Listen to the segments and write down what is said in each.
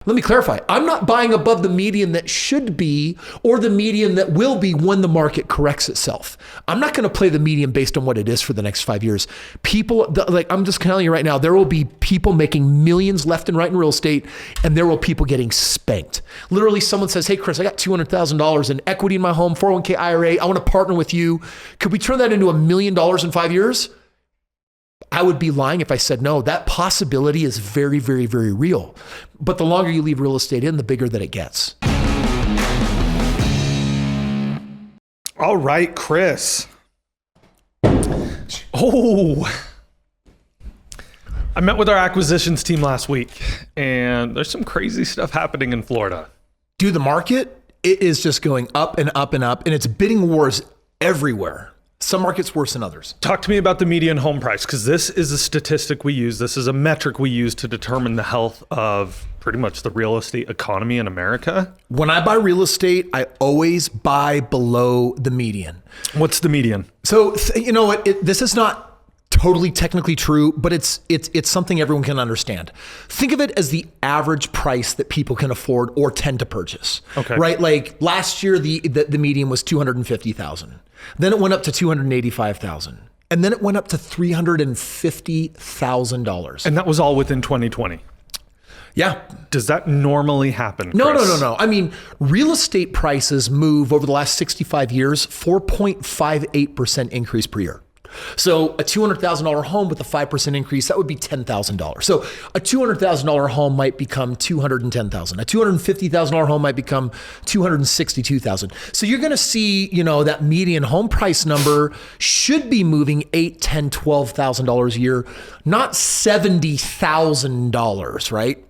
Let me clarify. I'm not buying above the median that should be or the median that will be when the market corrects itself. I'm not going to play the median based on what it is for the next 5 years. I'm just telling you right now, there will be people making millions left and right in real estate, and there will be people getting spanked. Literally, someone says, hey, Kris, I got $200,000 in equity in my home, 401k IRA. I want to partner with you. Could we turn that into $1 million in 5 years? I would be lying if I said no. That possibility is very, very, very real. But the longer you leave real estate in, the bigger that it gets. All right, Kris. Oh, I met with our acquisitions team last week, and there's some crazy stuff happening in Florida. Dude, the market, it is just going up and up and up, and it's bidding wars everywhere. Some markets worse than others. Talk to me about the median home price, because this is a statistic we use. This is a metric we use to determine the health of pretty much the real estate economy in America. When I buy real estate, I always buy below the median. What's the median? So, you know what? This is not totally technically true, but it's something everyone can understand. Think of it as the average price that people can afford or tend to purchase. Okay. Right? Like last year, the median was $250,000. Then it went up to $285,000. And then it went up to $350,000. And that was all within 2020. Yeah. Does that normally happen, No. Kris? I mean, real estate prices move over the last 65 years, 4.58% increase per year. So a $200,000 home with a 5% increase, that would be $10,000. So a $200,000 home might become $210,000. A $250,000 home might become $262,000. So you're going to see, that median home price number should be moving $8,000, $10,000, $12,000 a year, not $70,000, right?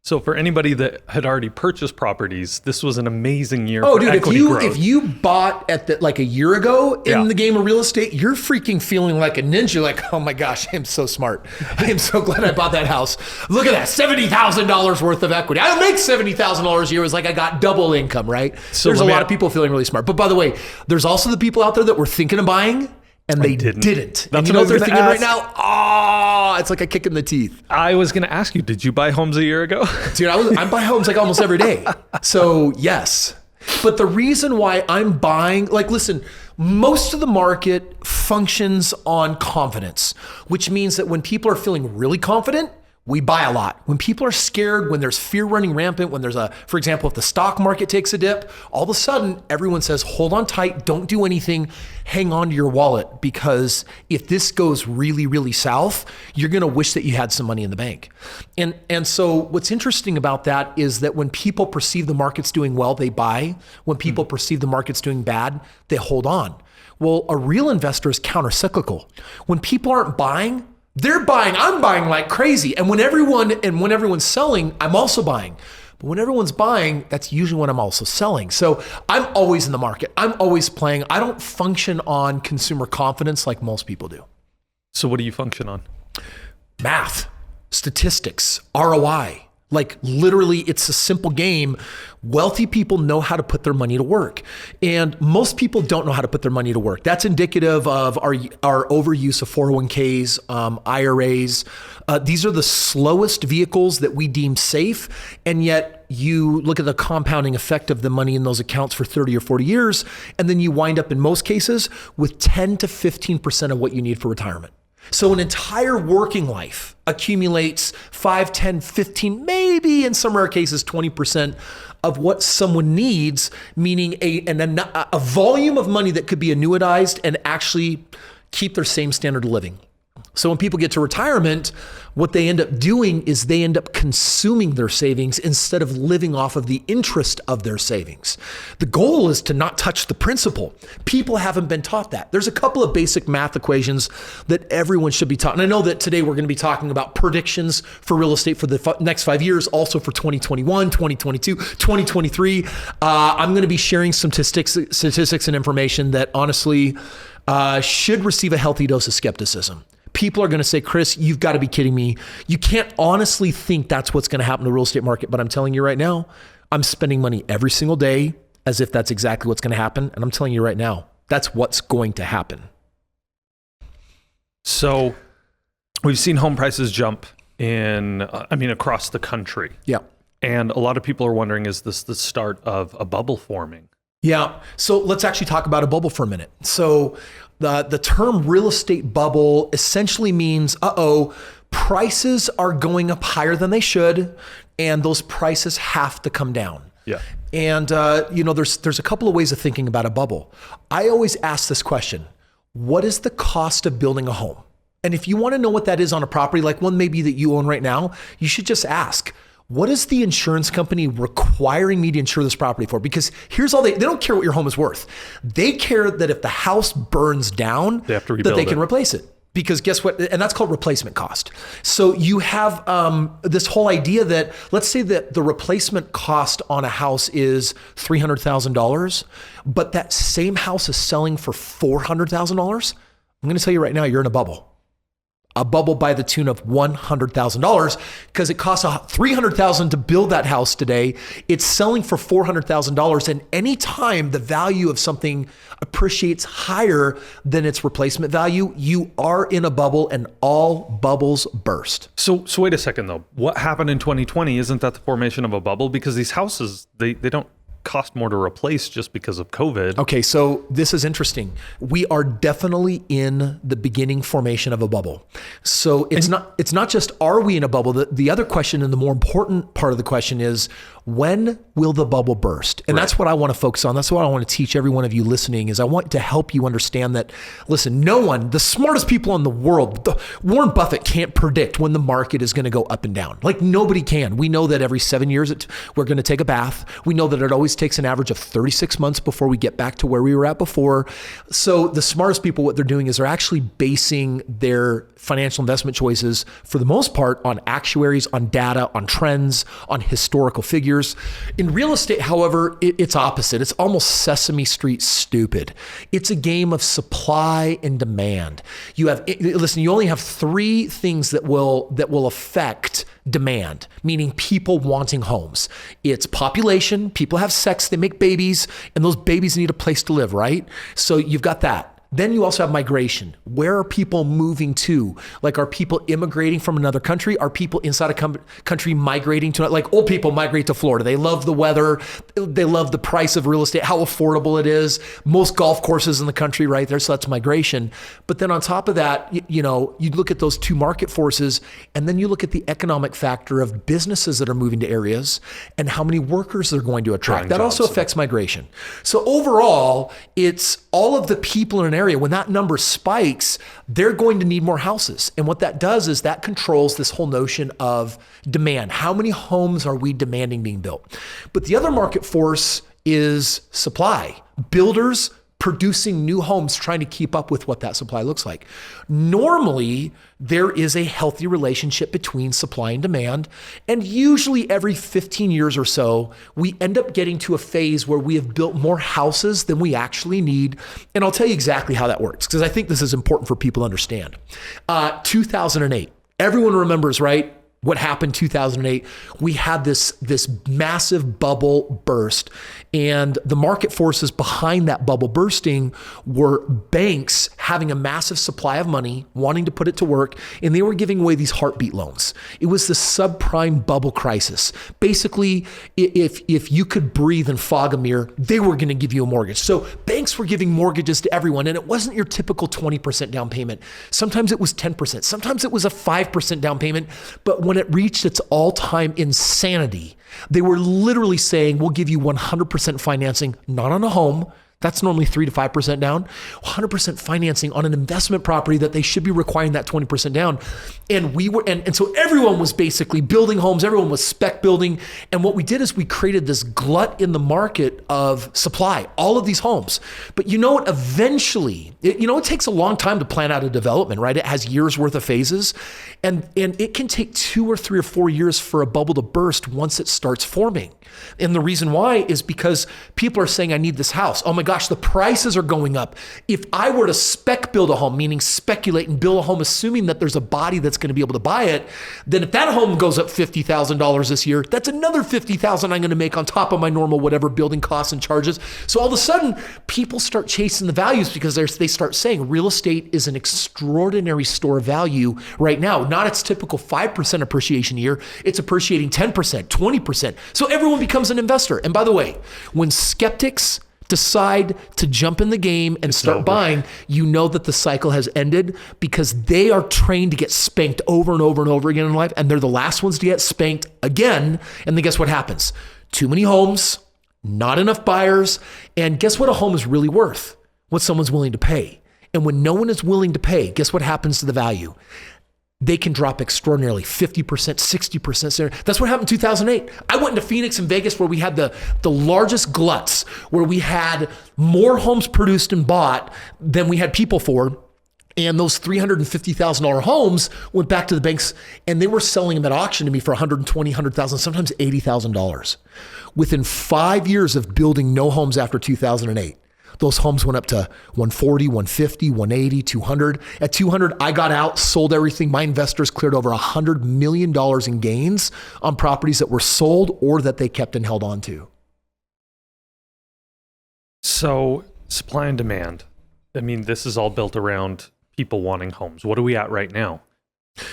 So for anybody that had already purchased properties, this was an amazing year for equity growth. If you bought at a year ago in the game of real estate, you're freaking feeling like a ninja. Like, oh my gosh, I am so smart. I am so glad I bought that house. Look at that, $70,000 worth of equity. I don't make $70,000 a year. It was like I got double income, right? So there's a lot of people feeling really smart. But by the way, there's also the people out there that were thinking of buying and they didn't. And you know what they're thinking right now? Oh, it's like a kick in the teeth. I was going to ask you, did you buy homes a year ago? Dude, I buy homes like almost every day. So yes. But the reason why I'm buying, listen, most of the market functions on confidence, which means that when people are feeling really confident, we buy a lot. When people are scared, when there's fear running rampant, when there's for example, if the stock market takes a dip, all of a sudden everyone says, hold on tight, don't do anything, hang on to your wallet, because if this goes really, really south, you're gonna wish that you had some money in the bank. And so what's interesting about that is that when people perceive the market's doing well, they buy. When people perceive the market's doing bad, they hold on. Well, a real investor is countercyclical. When people aren't buying, they're buying, I'm buying like crazy. And when everyone's selling, I'm also buying. But when everyone's buying, that's usually when I'm also selling. So I'm always in the market. I'm always playing. I don't function on consumer confidence like most people do. So what do you function on? Math, statistics, ROI. Like literally, it's a simple game. Wealthy people know how to put their money to work. And most people don't know how to put their money to work. That's indicative of our overuse of 401ks, IRAs. These are the slowest vehicles that we deem safe. And yet you look at the compounding effect of the money in those accounts for 30 or 40 years. And then you wind up in most cases with 10 to 15% of what you need for retirement. So an entire working life accumulates 5, 10, 15, maybe in some rare cases, 20% of what someone needs, meaning a volume of money that could be annuitized and actually keep their same standard of living. So when people get to retirement, what they end up doing is they end up consuming their savings instead of living off of the interest of their savings. The goal is to not touch the principal. People haven't been taught that. There's a couple of basic math equations that everyone should be taught. And I know that today we're going to be talking about predictions for real estate for the next 5 years, also for 2021, 2022, 2023. I'm going to be sharing some statistics and information that honestly should receive a healthy dose of skepticism. People are going to say, Kris, you've got to be kidding me. You can't honestly think that's what's going to happen to the real estate market. But I'm telling you right now, I'm spending money every single day as if that's exactly what's going to happen. And I'm telling you right now, that's what's going to happen. So we've seen home prices jump across the country. Yeah. And a lot of people are wondering, is this the start of a bubble forming? Yeah. So let's actually talk about a bubble for a minute. So the term real estate bubble essentially means, prices are going up higher than they should, and those prices have to come down. Yeah. And there's a couple of ways of thinking about a bubble. I always ask this question: what is the cost of building a home? And if you want to know what that is on a property, like one maybe that you own right now, you should just ask, what is the insurance company requiring me to insure this property for? Because here's all they don't care what your home is worth. They care that if the house burns down, they have to that rebuild they can replace it. Because guess what? And that's called replacement cost. So you have this whole idea that, let's say that the replacement cost on a house is $300,000, but that same house is selling for $400,000. I'm going to tell you right now, you're in a bubble. A bubble by the tune of $100,000, because it costs $300,000 to build that house today. It's selling for $400,000. And anytime the value of something appreciates higher than its replacement value, you are in a bubble, and all bubbles burst. So wait a second though. What happened in 2020? Isn't that the formation of a bubble? Because these houses, they don't cost more to replace just because of COVID. Okay, so this is interesting. We are definitely in the beginning formation of a bubble. So it's not just are we in a bubble? The other question, and the more important part of the question, is when will the bubble burst? And that's what I want to focus on. That's what I want to teach every one of you listening, is I want to help you understand that, listen, no one, the smartest people in the world, Warren Buffett can't predict when the market is going to go up and down. Like nobody can. We know that every 7 years we're going to take a bath. We know that it always takes an average of 36 months before we get back to where we were at before. So the smartest people, what they're doing is they're actually basing their financial investment choices, for the most part, on actuaries, on data, on trends, on historical figures. In real estate, however, it's opposite. It's almost Sesame Street stupid. It's a game of supply and demand. You only have three things that will affect demand, meaning people wanting homes. It's population, people have sex, they make babies, and those babies need a place to live, right? So you've got that. Then you also have migration. Where are people moving to? Like, are people immigrating from another country? Are people inside a country migrating to, like old people migrate to Florida. They love the weather. They love the price of real estate, how affordable it is. Most golf courses in the country right there. So that's migration. But then on top of that, you look at those two market forces, and then you look at the economic factor of businesses that are moving to areas and how many workers they're going to attract. That also affects migration. So overall, it's all of the people in an area. When that number spikes, they're going to need more houses. And what that does is that controls this whole notion of demand. How many homes are we demanding being built? But the other market force is supply. Builders producing new homes, trying to keep up with what that supply looks like. Normally, there is a healthy relationship between supply and demand. And usually every 15 years or so, we end up getting to a phase where we have built more houses than we actually need. And I'll tell you exactly how that works, because I think this is important for people to understand. 2008, everyone remembers, right? What happened 2008, we had this massive bubble burst, and the market forces behind that bubble bursting were banks having a massive supply of money, wanting to put it to work, and they were giving away these heartbeat loans. It was the subprime bubble crisis. Basically, if you could breathe and fog a mirror, they were going to give you a mortgage. So banks were giving mortgages to everyone, and it wasn't your typical 20% down payment. Sometimes it was 10%. Sometimes it was a 5% down payment, but when it reached its all-time insanity, they were literally saying, we'll give you 100% financing, not on a home. That's normally 3 to 5% down, 100% financing on an investment property that they should be requiring that 20% down. And so everyone was basically building homes. Everyone was spec building. And what we did is we created this glut in the market of supply, all of these homes. But you know what? Eventually, it takes a long time to plan out a development, right? It has years worth of phases. And it can take 2 or 3 or 4 years for a bubble to burst once it starts forming. And the reason why is because people are saying, I need this house. Oh my gosh, the prices are going up. If I were to spec build a home, meaning speculate and build a home, assuming that there's a body that's going to be able to buy it, then if that home goes up $50,000 this year, that's another $50,000 I'm going to make on top of my normal whatever building costs and charges. So all of a sudden, people start chasing the values because they start saying real estate is an extraordinary store of value right now. Not its typical 5% appreciation a year. It's appreciating 10%, 20%. So everyone becomes an investor. And by the way, when skeptics decide to jump in the game and start buying, you know that the cycle has ended because they are trained to get spanked over and over and over again in life. And they're the last ones to get spanked again. And then guess what happens? Too many homes, not enough buyers. And guess what a home is really worth? What someone's willing to pay. And when no one is willing to pay, guess what happens to the value? They can drop extraordinarily, 50%, 60%. That's what happened in 2008. I went into Phoenix and Vegas where we had the largest gluts, where we had more homes produced and bought than we had people for. And those $350,000 homes went back to the banks and they were selling them at auction to me for $120,000, $100,000, sometimes $80,000. Within 5 years of building no homes after 2008, those homes went up to 140, 150, 180, 200. At 200, I got out, sold everything. My investors cleared over $100 million in gains on properties that were sold or that they kept and held on to. So supply and demand. I mean, this is all built around people wanting homes. What are we at right now?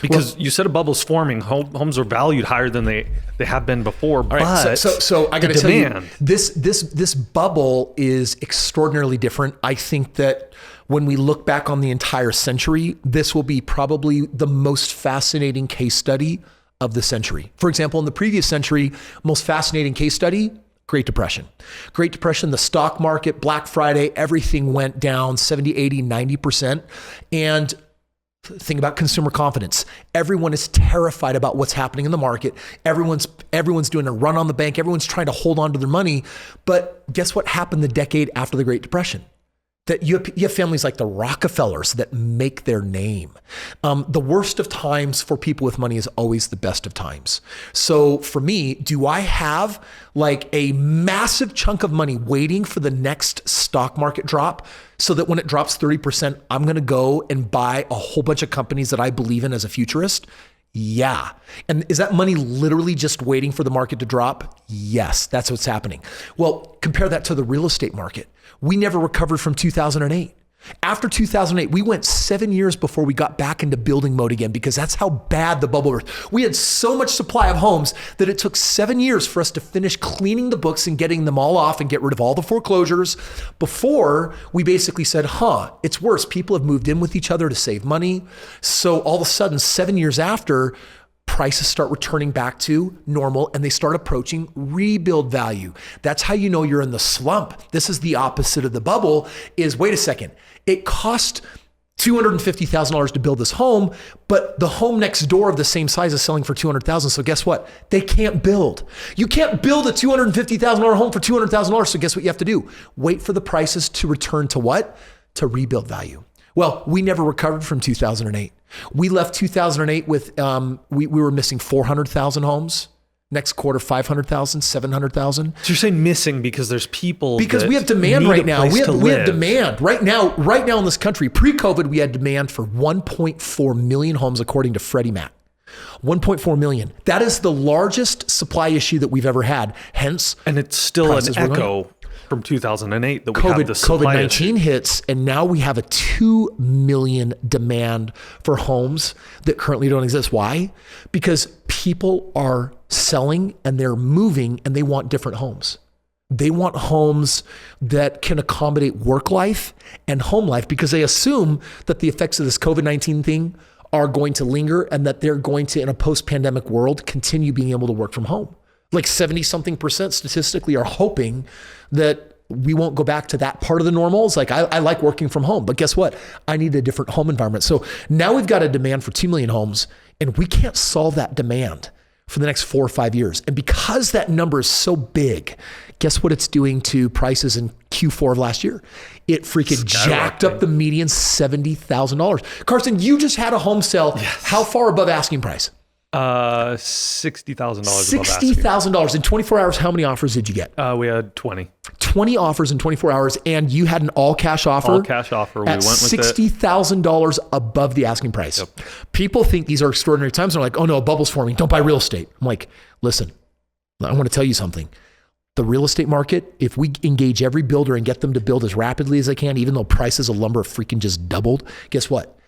Because you said a bubble's forming. Homes are valued higher than they have been before. But right, so I got to tell you, this bubble is extraordinarily different. I think that when we look back on the entire century, this will be probably the most fascinating case study of the century. For example, in the previous century, most fascinating case study, Great Depression. Great Depression, the stock market, Black Friday, everything went down 70, 80, 90%. And think about consumer confidence. Everyone is terrified about what's happening in the market. Everyone's doing a run on the bank. Everyone's trying to hold on to their money. But guess what happened the decade after the Great Depression? That you have families like the Rockefellers that make their name. The worst of times for people with money is always the best of times. So for me, do I have like a massive chunk of money waiting for the next stock market drop so that when it drops 30%, I'm going to go and buy a whole bunch of companies that I believe in as a futurist? Yeah. And is that money literally just waiting for the market to drop? Yes, that's what's happening. Well, compare that to the real estate market. We never recovered from 2008. After 2008, we went 7 years before we got back into building mode again because that's how bad the bubble was. We had so much supply of homes that it took 7 years for us to finish cleaning the books and getting them all off and get rid of all the foreclosures before we basically said, it's worse. People have moved in with each other to save money. So all of a sudden, 7 years after, prices start returning back to normal and they start approaching rebuild value. That's how you know you're in the slump. This is the opposite of the bubble is, wait a second, it cost $250,000 to build this home, but the home next door of the same size is selling for $200,000. So guess what? They can't build. You can't build a $250,000 home for $200,000. So guess what you have to do? Wait for the prices to return to what? To rebuild value. Well, we never recovered from 2008. We left 2008 with, we were missing 400,000 homes. Next quarter, 500,000, 700,000. So you're saying missing because there's people because we have demand right now. We have demand right now in this country. Pre-COVID, we had demand for 1.4 million homes, according to Freddie Mac. 1.4 million. That is the largest supply issue that we've ever had. Hence, and it's still an echo from 2008 that we had the supply COVID-19 hits, and now we have a 2 million demand for homes that currently don't exist. Why? Because people are selling and they're moving and they want different homes. They want homes that can accommodate work life and home life because they assume that the effects of this COVID-19 thing are going to linger and that they're going to, in a post-pandemic world, continue being able to work from home. Like 70-something% statistically are hoping that we won't go back to that part of the normal. It's like, I like working from home, but guess what? I need a different home environment. So now we've got a demand for 2 million homes and we can't solve that demand for the next 4 or 5 years. And because that number is so big, guess what it's doing to prices in Q4 of last year? It freaking jacked up the median $70,000. Carson, you just had a home sale. Yes. How far above asking price? $60,000. $60,000 in 24 hours. How many offers did you get? We had 20. 20 offers in 24 hours and you had an all cash offer. All cash offer. We at went with $60,000 above the asking price. Yep. People think these are extraordinary times. They're like, oh no, a bubble's forming. Don't buy real estate. I'm like, listen, I want to tell you something. The real estate market, if we engage every builder and get them to build as rapidly as they can, even though prices of lumber freaking just doubled, guess what?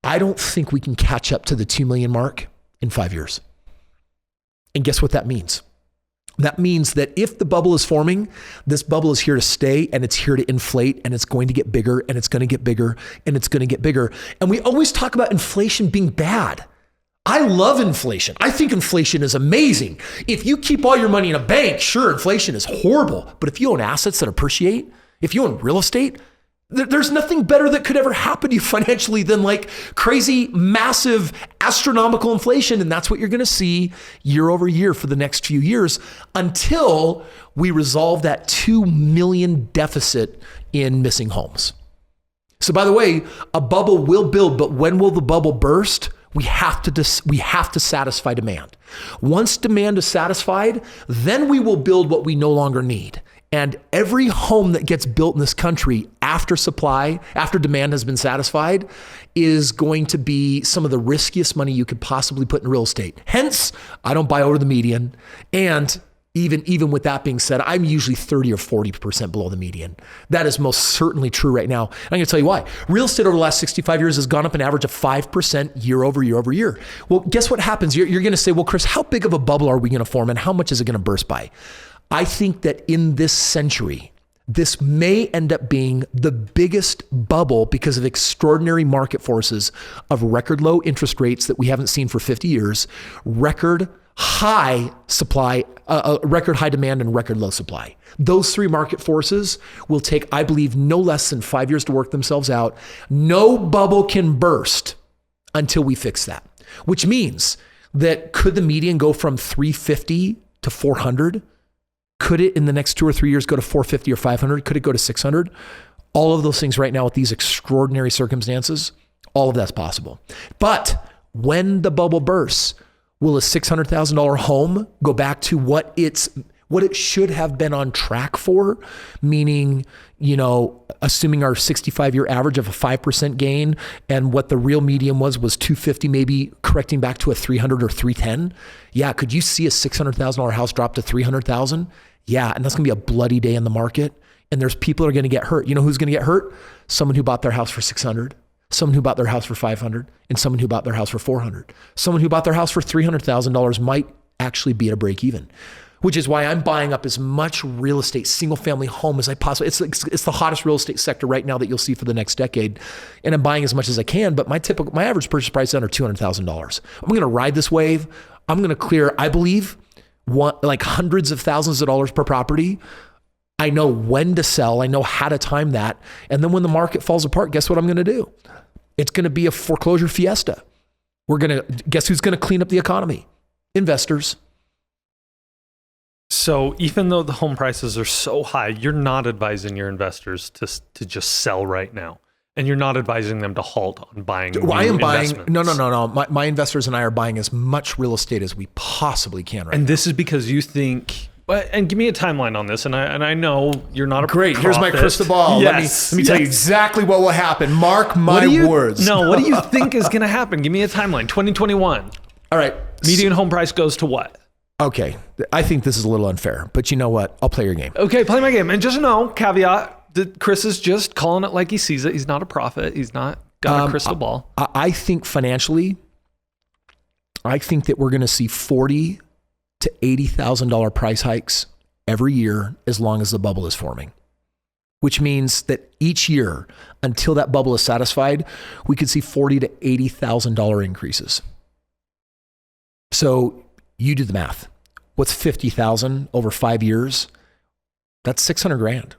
I don't think we can catch up to the 2 million mark in 5 years. And guess what that means? That means that if the bubble is forming, this bubble is here to stay and it's here to inflate and it's going to get bigger and it's going to get bigger and it's going to get bigger. And we always talk about inflation being bad. I love inflation. I think inflation is amazing. If you keep all your money in a bank, sure, inflation is horrible. But if you own assets that appreciate, if you own real estate, there's nothing better that could ever happen to you financially than like crazy, massive, astronomical inflation. And that's what you're going to see year over year for the next few years until we resolve that 2 million deficit in missing homes. So by the way, a bubble will build, but when will the bubble burst? We have to satisfy demand. Once demand is satisfied, then we will build what we no longer need. And every home that gets built in this country after demand has been satisfied, is going to be some of the riskiest money you could possibly put in real estate. Hence, I don't buy over the median. And even with that being said, I'm usually 30 or 40% below the median. That is most certainly true right now. I'm going to tell you why. Real estate over the last 65 years has gone up an average of 5% year over year over year. Well, guess what happens? You're going to say, well, Kris, how big of a bubble are we going to form and how much is it going to burst by? I think that in this century, this may end up being the biggest bubble because of extraordinary market forces of record low interest rates that we haven't seen for 50 years, record high supply, record high demand and record low supply. Those three market forces will take, I believe, no less than 5 years to work themselves out. No bubble can burst until we fix that, which means that could the median go from 350 to 400? Could it in the next 2 or 3 years go to 450 or 500? Could it go to 600? All of those things right now with these extraordinary circumstances, all of that's possible. But when the bubble bursts, will a $600,000 home go back to what it should have been on track for? Meaning, assuming our 65-year average of a 5% gain and what the real median was 250, maybe correcting back to a 300 or 310. Yeah, could you see a $600,000 house drop to 300,000? Yeah, and that's going to be a bloody day in the market. And there's people that are going to get hurt. You know who's going to get hurt? Someone who bought their house for 600. Someone who bought their house for 500 and someone who bought their house for 400. Someone who bought their house for $300,000 might actually be at a break even, which is why I'm buying up as much real estate, single family home as I possibly, it's the hottest real estate sector right now that you'll see for the next decade. And I'm buying as much as I can, but my average purchase price is under $200,000. I'm going to ride this wave. I'm going to clear, I believe, like hundreds of thousands of dollars per property. I know when to sell. I know how to time that. And then when the market falls apart, guess what I'm going to do? It's going to be a foreclosure fiesta. Guess who's going to clean up the economy? Investors. So even though the home prices are so high, you're not advising your investors to just sell right now. And you're not advising them to halt on buying new investments. No. My investors and I are buying as much real estate as we possibly can right now. And this is because you think... And give me a timeline on this. And I know you're not a Great. prophet. Here's my crystal ball. Yes. Let me tell you exactly what will happen. Mark my words. No, what do you think is going to happen? Give me a timeline. 2021. All right. Median home price goes to what? Okay. I think this is a little unfair, but you know what? I'll play your game. Okay, play my game. And just know, caveat, that Kris is just calling it like he sees it. He's not a prophet. He's not got a crystal ball. I think financially, I think that we're going to see $40,000 to $80,000 price hikes every year as long as the bubble is forming, which means that each year until that bubble is satisfied, we could see $40,000 to $80,000 increases. So you do the math. What's 50,000 over 5 years? That's $600,000.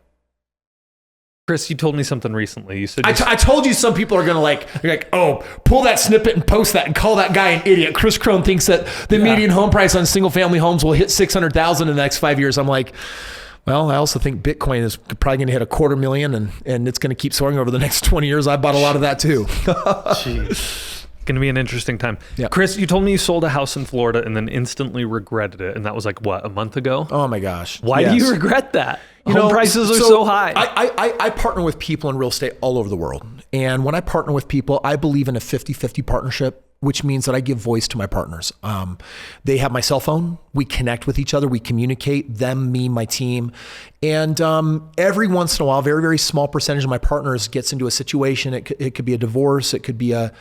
Kris, you told me something recently. You said I told you some people are going to oh, pull that snippet and post that and call that guy an idiot. Kris Krohn thinks that the median home price on single family homes will hit 600,000 in the next 5 years. I'm like, well, I also think Bitcoin is probably going to hit $250,000 and it's going to keep soaring over the next 20 years. I bought a lot of that too. Jeez. going to be an interesting time. Yeah. Kris, you told me you sold a house in Florida and then instantly regretted it. And that was like, what, a month ago? Oh my gosh. Why do you regret that? Home prices are so high. I partner with people in real estate all over the world. And when I partner with people, I believe in a 50-50 partnership, which means that I give voice to my partners. They have my cell phone. We connect with each other. We communicate, them, me, my team. And every once in a while, very, very small percentage of my partners gets into a situation. It could be a divorce. It could be a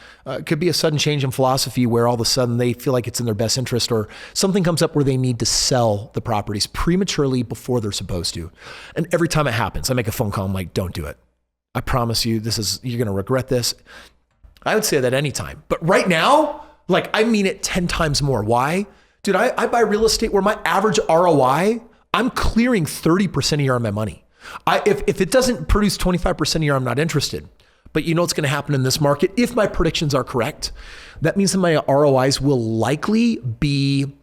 sudden change in philosophy where all of a sudden they feel like it's in their best interest, or something comes up where they need to sell the properties prematurely before they're supposed to. And every time it happens, I make a phone call. I'm like, don't do it. I promise you, you're going to regret this. I would say that anytime. But right now, like, I mean it 10 times more. Why? Dude, I buy real estate where my average ROI, I'm clearing 30% a year on my money. If it doesn't produce 25% a year, I'm not interested. But you know what's going to happen in this market? If my predictions are correct, that means that my ROIs will likely be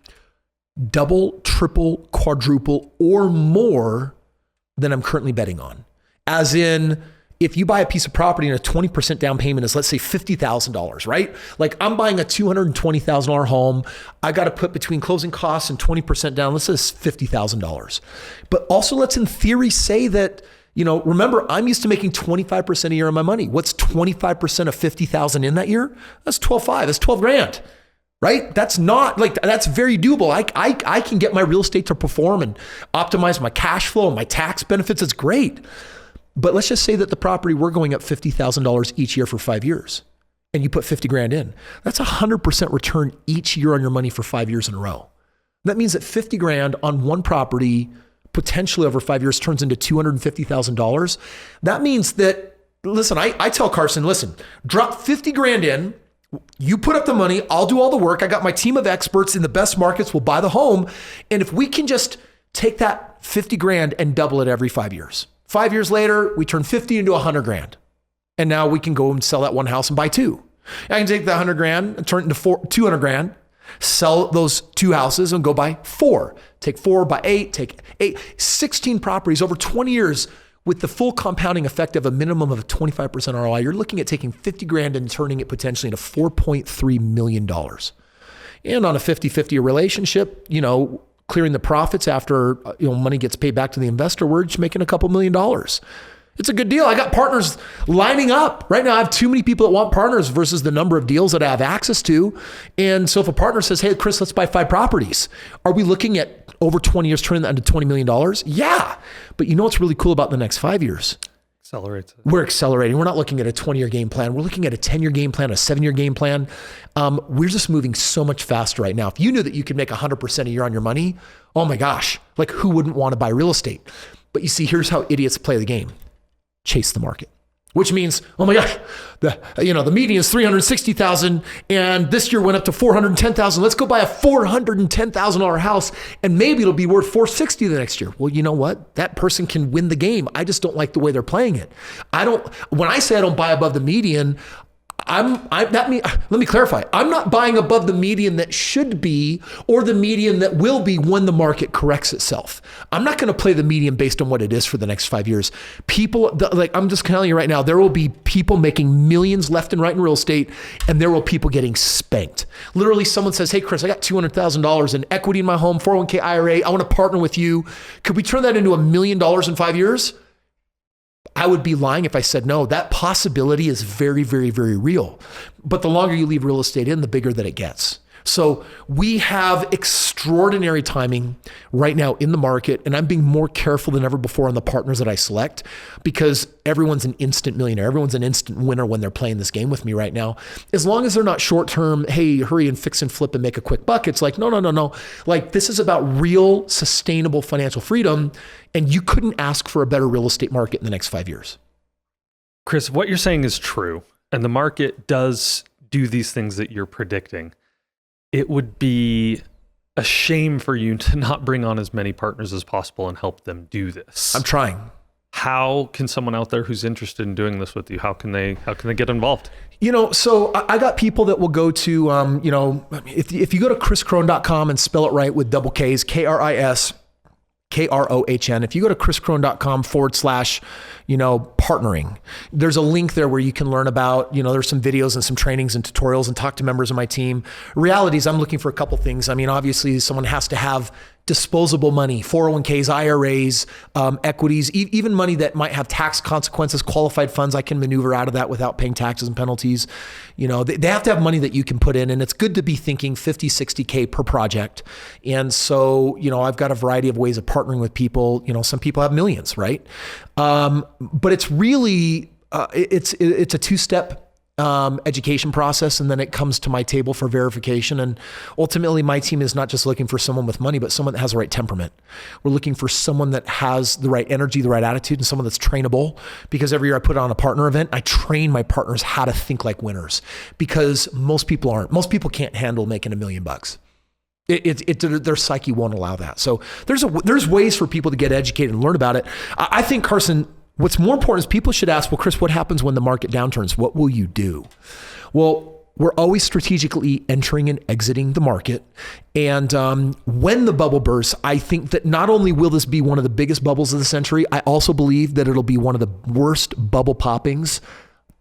double, triple, quadruple, or more than I'm currently betting on. As in, if you buy a piece of property and a 20% down payment is, let's say, $50,000, right? Like, I'm buying a $220,000 home. I got to put between closing costs and 20% down. Let's say it's $50,000. But also, let's in theory say that, remember, I'm used to making 25% a year on my money. What's 25% of 50,000 in that year? That's 12.5. That's 12 grand, right? That's not like, that's very doable. I can get my real estate to perform and optimize my cash flow and my tax benefits. It's great. But let's just say that the property, we're going up $50,000 each year for 5 years, and you put 50 grand in. That's 100% return each year on your money for 5 years in a row. That means that 50 grand on one property, potentially over 5 years, turns into $250,000. That means that, listen, I tell Carson, listen, drop 50 grand in, you put up the money, I'll do all the work. I got my team of experts in the best markets, will buy the home. And if we can just take that 50 grand and double it every 5 years. 5 years later, we turn 50 into 100 grand. And now we can go and sell that one house and buy two. I can take that 100 grand and turn it into 200 grand, sell those two houses and go buy four. Take 4, buy 8, take 8, 16 properties over 20 years with the full compounding effect of a minimum of a 25% ROI. You're looking at taking 50 grand and turning it potentially into $4.3 million. And on a 50-50 relationship, clearing the profits after money gets paid back to the investor, we're just making a couple $1 million. It's a good deal. I got partners lining up. Right now, I have too many people that want partners versus the number of deals that I have access to. And so if a partner says, hey, Kris, let's buy 5 properties, are we looking at over 20 years turning that into $20 million? Yeah. But you know what's really cool about the next 5 years? Accelerates it. We're accelerating. We're not looking at a 20-year game plan. We're looking at a 10-year game plan, a 7-year game plan. We're just moving so much faster right now. If you knew that you could make 100% a year on your money, oh my gosh, like who wouldn't want to buy real estate? But you see, here's how idiots play the game. Chase the market, which means, oh my gosh, the median is 360,000 and this year went up to 410,000. Let's go buy a $410,000 house and maybe it'll be worth 460 the next year. Well, you know what? That person can win the game. I just don't like the way they're playing it. When I say I don't buy above the median, let me clarify. I'm not buying above the median that should be or the median that will be when the market corrects itself. I'm not going to play the median based on what it is for the next 5 years. I'm just telling you right now, there will be people making millions left and right in real estate, and there will be people getting spanked. Literally, someone says, hey, Kris, I got $200,000 in equity in my home, 401k IRA. I want to partner with you. Could we turn that into $1 million in 5 years? I would be lying if I said no. That possibility is very, very, very real. But the longer you leave real estate in, the bigger that it gets. So we have extraordinary timing right now in the market, and I'm being more careful than ever before on the partners that I select because everyone's an instant millionaire. Everyone's an instant winner when they're playing this game with me right now. As long as they're not short-term, hey, hurry and fix and flip and make a quick buck. It's like, no. Like, this is about real, sustainable financial freedom, and you couldn't ask for a better real estate market in the next 5 years. Kris, what you're saying is true, and the market does do these things that you're predicting. It would be a shame for you to not bring on as many partners as possible and help them do this. I'm trying. How can someone out there who's interested in doing this with you, how can they get involved? So I got people that will go to, if you go to kriskrohn.com and spell it right with double Ks, Kris, Krohn. If you go to kriskrohn.com/partnering, there's a link there where you can learn about, there's some videos and some trainings and tutorials and talk to members of my team. Reality is I'm looking for a couple things. I mean, obviously someone has to have disposable money, 401ks, IRAs, equities, even money that might have tax consequences, qualified funds. I can maneuver out of that without paying taxes and penalties. They have to have money that you can put in, and it's good to be thinking 50, 60K per project. And so, I've got a variety of ways of partnering with people. Some people have millions, right? But it's really, it's a two-step education process, and then it comes to my table for verification. And ultimately my team is not just looking for someone with money, but someone that has the right temperament. We're looking for someone that has the right energy, the right attitude, and someone that's trainable. Because every year I put on a partner event, I train my partners how to think like winners, because most people aren't. Most people can't handle making $1 million. Their psyche won't allow that. So there's ways for people to get educated and learn about it. I think, Carson, what's more important is people should ask, well, Kris, what happens when the market downturns? What will you do? Well, we're always strategically entering and exiting the market. And when the bubble bursts, I think that not only will this be one of the biggest bubbles of the century, I also believe that it'll be one of the worst bubble poppings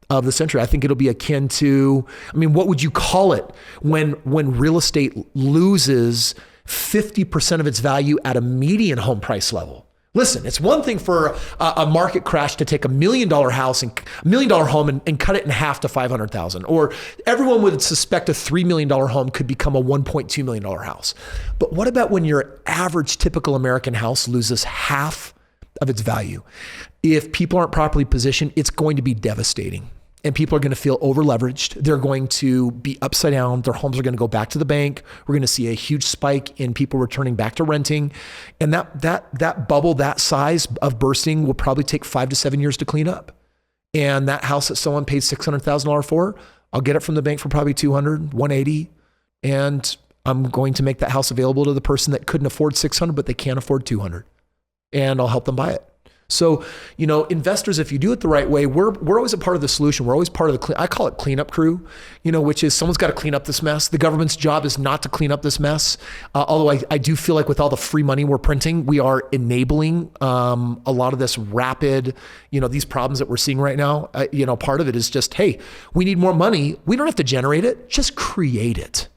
of the century. I think it'll be akin to, what would you call it when real estate loses 50% of its value at a median home price level? Listen, it's one thing for a market crash to take $1 million house and $1 million home and cut it in half to 500,000. Or everyone would suspect a $3 million home could become a $1.2 million house. But what about when your average typical American house loses half of its value? If people aren't properly positioned, it's going to be devastating. And people are going to feel over leveraged. They're going to be upside down. Their homes are going to go back to the bank. We're going to see a huge spike in people returning back to renting. And that bubble, that size of bursting will probably take 5 to 7 years to clean up. And that house that someone paid $600,000 for, I'll get it from the bank for probably 200, 180. And I'm going to make that house available to the person that couldn't afford 600, but they can't afford 200. And I'll help them buy it. So, investors, if you do it the right way, we're always a part of the solution. We're always part of I call it cleanup crew, which is someone's got to clean up this mess. The government's job is not to clean up this mess. Although I do feel like with all the free money we're printing, we are enabling a lot of this rapid, these problems that we're seeing right now. Part of it is just, hey, we need more money. We don't have to generate it, just create it.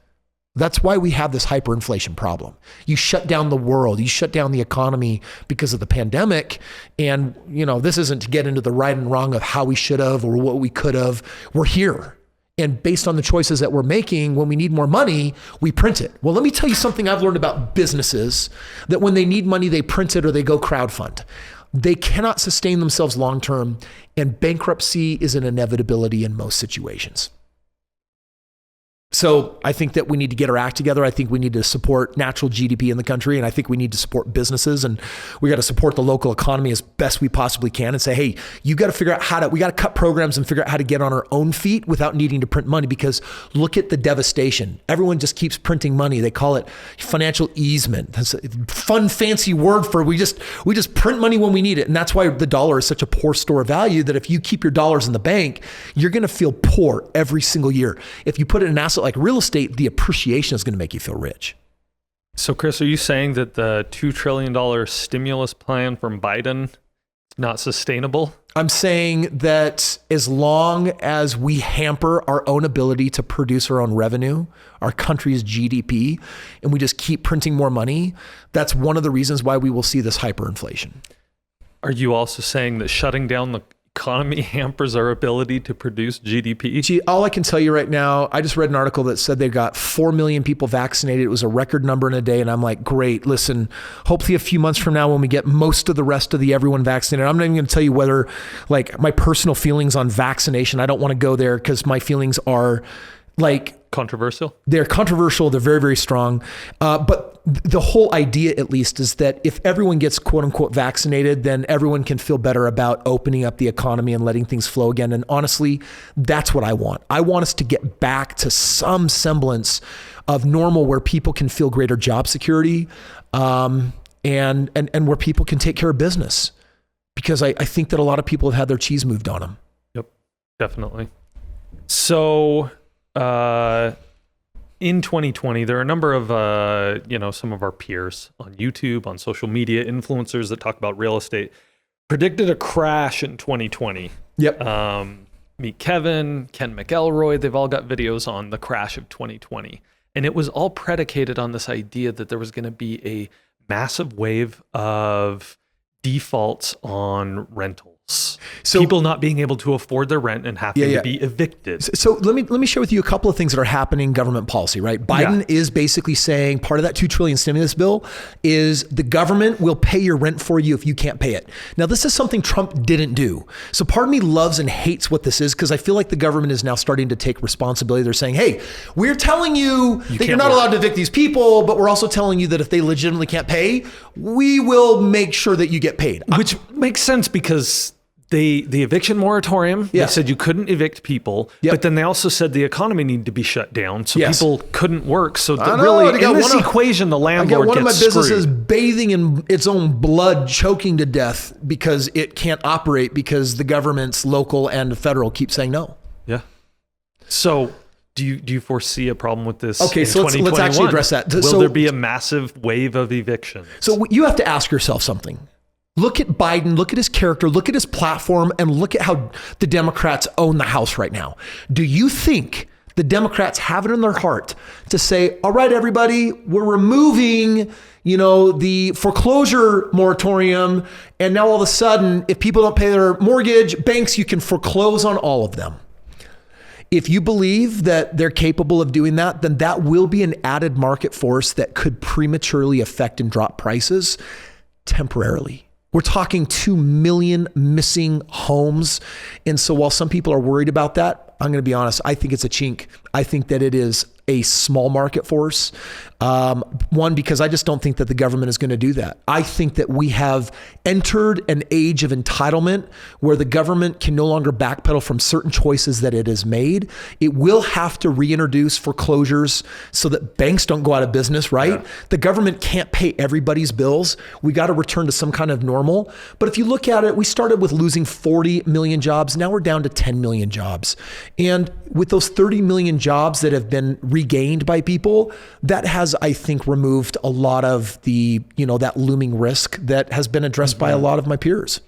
That's why we have this hyperinflation problem. You shut down the world, you shut down the economy because of the pandemic. And, this isn't to get into the right and wrong of how we should have or what we could have. We're here. And based on the choices that we're making, when we need more money, we print it. Well, let me tell you something I've learned about businesses, that when they need money, they print it or they go crowdfund. They cannot sustain themselves long-term, and bankruptcy is an inevitability in most situations. So I think that we need to get our act together. I think we need to support natural GDP in the country. And I think we need to support businesses, and we got to support the local economy as best we possibly can and say, hey, you got to figure out we got to cut programs and figure out how to get on our own feet without needing to print money, because look at the devastation. Everyone just keeps printing money. They call it financial easement. That's a fun, fancy word for we just print money when we need it. And that's why the dollar is such a poor store of value, that if you keep your dollars in the bank, you're going to feel poor every single year. If you put it in an asset like real estate, the appreciation is going to make you feel rich. So, Kris, are you saying that the $2 trillion stimulus plan from Biden is not sustainable? I'm saying that as long as we hamper our own ability to produce our own revenue, our country's GDP, and we just keep printing more money, that's one of the reasons why we will see this hyperinflation. Are you also saying that shutting down the economy hampers our ability to produce GDP? Gee, all I can tell you right now, I just read an article that said they got 4 million people vaccinated. It was a record number in a day. And I'm like, great, listen, hopefully a few months from now when we get most of the rest of the everyone vaccinated, I'm not even going to tell you whether, like, my personal feelings on vaccination, I don't want to go there because my feelings are like controversial. They're controversial. They're very, very strong. But the whole idea, at least, is that if everyone gets quote unquote vaccinated, then everyone can feel better about opening up the economy and letting things flow again. And honestly, that's what I want. I want us to get back to some semblance of normal where people can feel greater job security, and where people can take care of business. Because I think that a lot of people have had their cheese moved on them. Yep, definitely. So, in 2020, there are a number of, some of our peers on YouTube, on social media, influencers that talk about real estate, predicted a crash in 2020. Yep. Meet Kevin, Ken McElroy, they've all got videos on the crash of 2020. And it was all predicated on this idea that there was going to be a massive wave of defaults on rentals. So people not being able to afford their rent and having to be evicted. So let me share with you a couple of things that are happening in government policy, right? Biden is basically saying part of that $2 trillion stimulus bill is the government will pay your rent for you if you can't pay it. Now, this is something Trump didn't do. So part of me loves and hates what this is because I feel like the government is now starting to take responsibility. They're saying, hey, we're telling you that you're not allowed to evict these people, but we're also telling you that if they legitimately can't pay, we will make sure that you get paid. Which makes sense because the eviction moratorium, they said you couldn't evict people, but then they also said the economy needed to be shut down, so people couldn't work. So really, in this equation, the landlord gets screwed. I got one of my businesses bathing in its own blood, choking to death because it can't operate because the governments, local and federal, keep saying no. Yeah. So do you foresee a problem with this? Okay, so let's actually address that. Will there be a massive wave of evictions? So you have to ask yourself something. Look at Biden, look at his character, look at his platform, and look at how the Democrats own the House right now. Do you think the Democrats have it in their heart to say, all right, everybody, we're removing, the foreclosure moratorium, and now all of a sudden, if people don't pay their mortgage, banks, you can foreclose on all of them. If you believe that they're capable of doing that, then that will be an added market force that could prematurely affect and drop prices temporarily. We're talking 2 million missing homes. And so while some people are worried about that, I'm going to be honest, I think it's a chink. I think that it is a small market force. One, because I just don't think that the government is going to do that. I think that we have entered an age of entitlement where the government can no longer backpedal from certain choices that it has made. It will have to reintroduce foreclosures so that banks don't go out of business, right? Yeah. The government can't pay everybody's bills. We got to return to some kind of normal. But if you look at it, we started with losing 40 million jobs. Now we're down to 10 million jobs. And with those 30 million jobs that have been regained by people, that has, I think, removed a lot of the, that looming risk that has been addressed by a lot of my peers.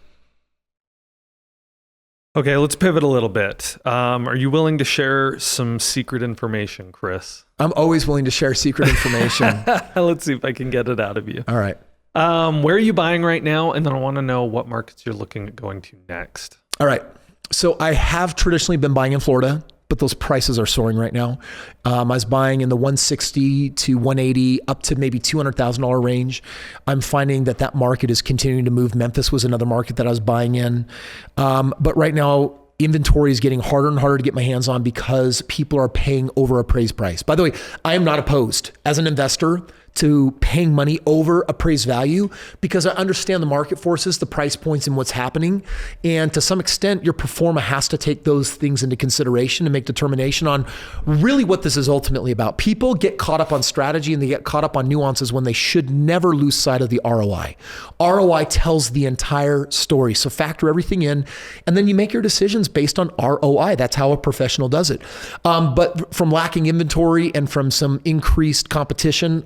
Okay, let's pivot a little bit. Are you willing to share some secret information, Kris? I'm always willing to share secret information. Let's see if I can get it out of you. All right. Where are you buying right now? And then I want to know what markets you're looking at going to next. All right. So I have traditionally been buying in Florida, but those prices are soaring right now. I was buying in the 160 to 180 up to maybe $200,000 range. I'm finding that market is continuing to move. Memphis was another market that I was buying in. But right now, inventory is getting harder and harder to get my hands on because people are paying over appraised price. By the way, I am not opposed as an investor to paying money over appraised value because I understand the market forces, the price points, and what's happening. And to some extent, your pro forma has to take those things into consideration and make determination on really what this is ultimately about. People get caught up on strategy and they get caught up on nuances when they should never lose sight of the ROI. ROI tells the entire story. So factor everything in, and then you make your decisions based on ROI. That's how a professional does it. But from lacking inventory and from some increased competition,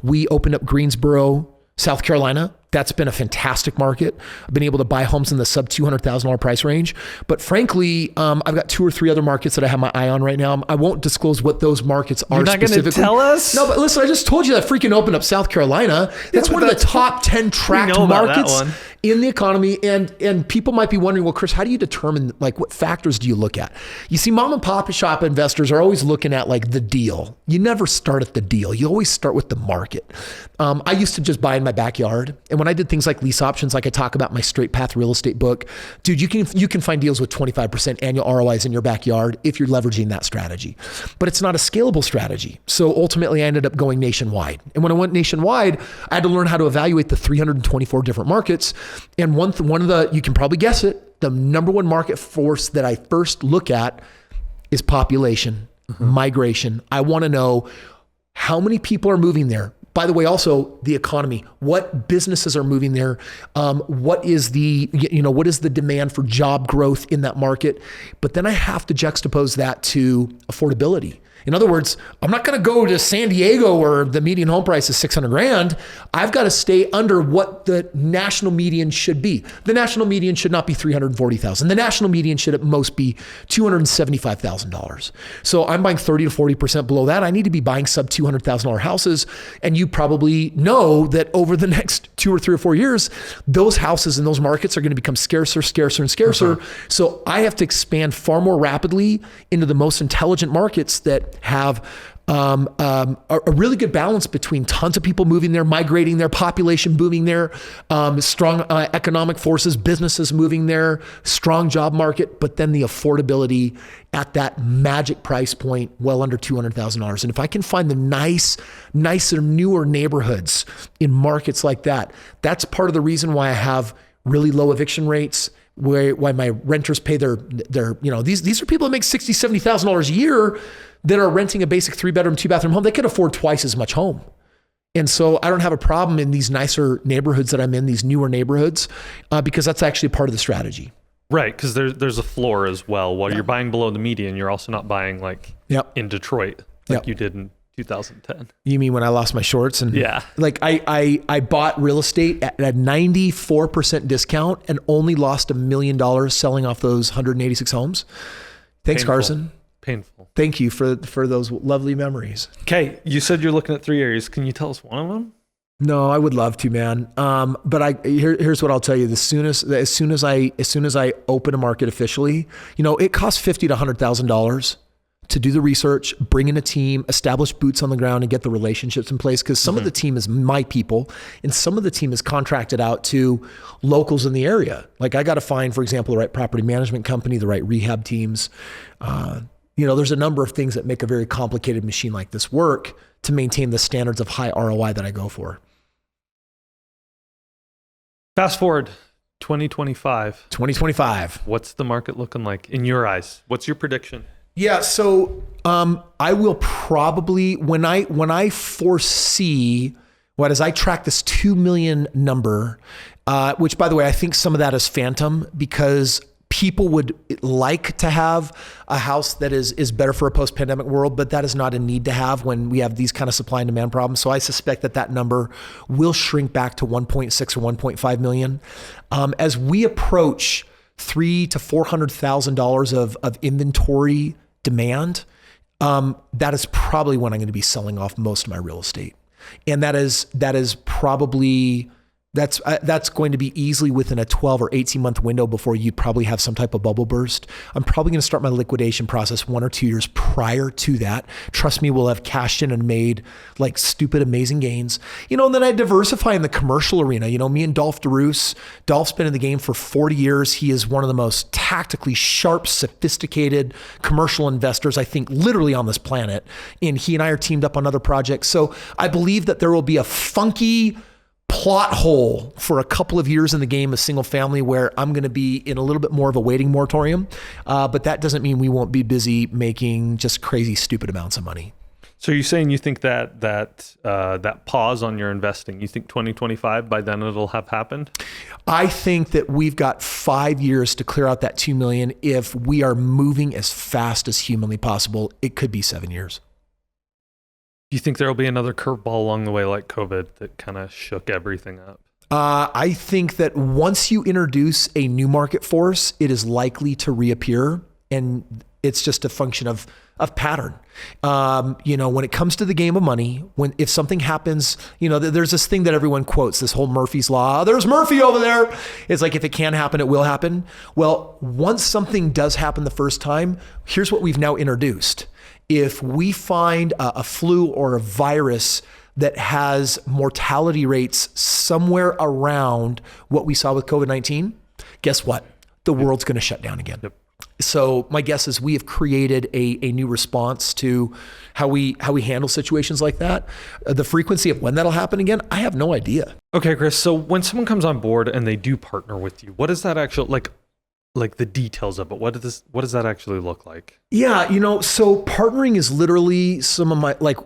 we opened up Greensboro, South Carolina. That's been a fantastic market. I've been able to buy homes in the sub $200,000 price range. But frankly, I've got 2 or 3 other markets that I have my eye on right now. I won't disclose what those markets are specifically. You're not going to tell us? No, but listen, I just told you that I freaking opened up South Carolina. That's one of the top 10 tracked markets in the economy. And people might be wondering, well, Kris, how do you determine, what factors do you look at? You see, mom and pop shop investors are always looking at the deal. You never start at the deal. You always start with the market. I used to just buy in my backyard. And when I did things like lease options, like I talk about my Straight Path real estate book, dude, you can find deals with 25% annual ROIs in your backyard if you're leveraging that strategy. But it's not a scalable strategy. So ultimately I ended up going nationwide. And when I went nationwide, I had to learn how to evaluate the 324 different markets. And one of the, you can probably guess it, the number one market force that I first look at is population, migration. I want to know how many people are moving there. By the way, also the economy, what businesses are moving there? What is the demand for job growth in that market? But then I have to juxtapose that to affordability. In other words, I'm not going to go to San Diego where the median home price is 600 grand. I've got to stay under what the national median should be. The national median should not be 340,000. The national median should at most be $275,000. So I'm buying 30 to 40% below that. I need to be buying sub $200,000 houses. And you probably know that over the next 2 or 3 or 4 years, those houses in those markets are going to become scarcer, scarcer, and scarcer. So I have to expand far more rapidly into the most intelligent markets that have a really good balance between tons of people moving there, migrating there, population booming there, strong economic forces, businesses moving there, strong job market, but then the affordability at that magic price point, well under $200,000. And if I can find the nicer, newer neighborhoods in markets like that, that's part of the reason why I have really low eviction rates, why my renters pay their these are people that make $60,000, $70,000 a year that are renting a basic 3-bedroom, 2-bathroom home. They could afford twice as much home. And so I don't have a problem in these nicer neighborhoods that I'm in, these newer neighborhoods, because that's actually part of the strategy. Right, because there's a floor as well. While you're buying below the median, you're also not buying like in Detroit like you did in 2010. You mean when I lost my shorts? And like I bought real estate at a 94% discount and only lost $1 million selling off those 186 homes. Thanks, Painful. Carson. Painful. Thank you for those lovely memories. Okay, you said you're looking at 3 areas. Can you tell us one of them? No, I would love to, man. But here's what I'll tell you. As soon as I open a market officially, it costs $50,000 to $100,000 to do the research, bring in a team, establish boots on the ground, and get the relationships in place. Because some of the team is my people, and some of the team is contracted out to locals in the area. Like I got to find, for example, the right property management company, the right rehab teams. There's a number of things that make a very complicated machine like this work to maintain the standards of high ROI that I go for. Fast forward 2025. What's the market looking like in your eyes? What's your prediction? Yeah, so I will probably, when I foresee, as I track this 2 million number, which by the way, I think some of that is phantom because people would like to have a house that is better for a post-pandemic world, but that is not a need to have when we have these kind of supply and demand problems. So I suspect that number will shrink back to 1.6 or 1.5 million. As we approach $300,000 to $400,000 of inventory demand, that is probably when I'm going to be selling off most of my real estate. And that is probably, that's going to be easily within a 12 or 18 month window before you probably have some type of bubble burst. I'm probably going to start my liquidation process 1 or 2 years prior to that. Trust me, we'll have cashed in and made like stupid, amazing gains. And then I diversify in the commercial arena. Me and Dolph DeRoos. Dolph's been in the game for 40 years. He is one of the most tactically sharp, sophisticated commercial investors, I think, literally on this planet. And he and I are teamed up on other projects. So I believe that there will be a funky plot hole for a couple of years in the game of single family where I'm going to be in a little bit more of a waiting moratorium. But that doesn't mean we won't be busy making just crazy, stupid amounts of money. So you're saying you think that pause on your investing, you think 2025, by then it'll have happened? I think that we've got 5 years to clear out that 2 million. If we are moving as fast as humanly possible, it could be 7 years. Do you think there'll be another curveball along the way like COVID that kind of shook everything up? I think that once you introduce a new market force, it is likely to reappear, and it's just a function of pattern. When it comes to the game of money, if something happens, there's this thing that everyone quotes, this whole Murphy's Law. There's Murphy over there. It's like, if it can happen, it will happen. Well, once something does happen the first time, here's what we've now introduced. If we find a flu or a virus that has mortality rates somewhere around what we saw with COVID-19, guess what? The world's going to shut down again. Yep. So my guess is we have created a new response to how we handle situations like that. The frequency of when that'll happen again, I have no idea. Okay, Kris. So when someone comes on board and they do partner with you, what is that actual, like like the details of it. What does that actually look like? Yeah, so partnering is literally